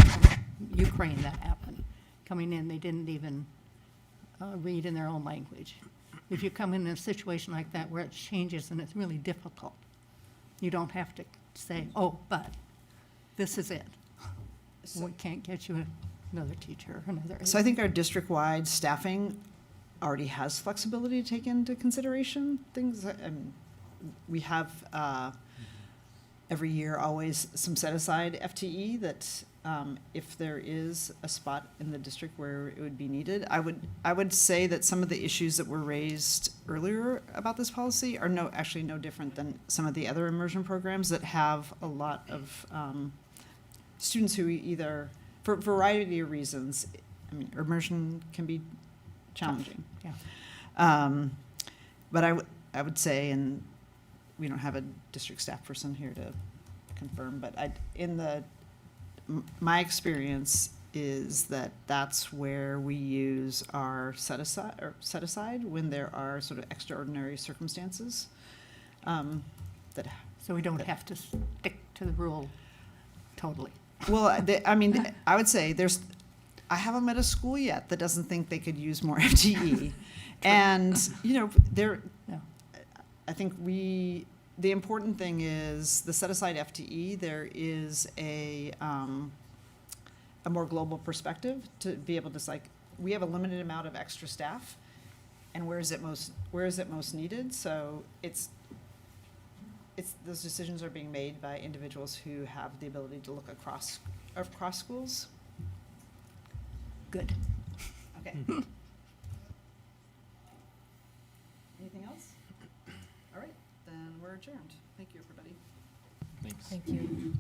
Ukraine, that happened. Coming in, they didn't even read in their own language. If you come in a situation like that where it changes and it's really difficult, you don't have to say, oh, but this is it. We can't get you another teacher, another. So I think our district-wide staffing already has flexibility to take into consideration things. We have every year always some set-aside FTE that if there is a spot in the district where it would be needed. I would say that some of the issues that were raised earlier about this policy are actually no different than some of the other immersion programs that have a lot of students who either, for a variety of reasons, I mean, immersion can be challenging. Yeah. But I would say, and we don't have a district staff person here to confirm, but my experience is that that's where we use our set aside when there are sort of extraordinary circumstances. So we don't have to stick to the rule totally. Well, I mean, I would say I haven't met a school yet that doesn't think they could use more FTE. And, Yeah. I think the important thing is the set aside FTE, there is a more global perspective to be able to we have a limited amount of extra staff, and where is it most needed? So it's those decisions are being made by individuals who have the ability to look across schools. Good. Okay. Anything else? All right, then we're adjourned. Thank you, everybody. Thanks. Thank you.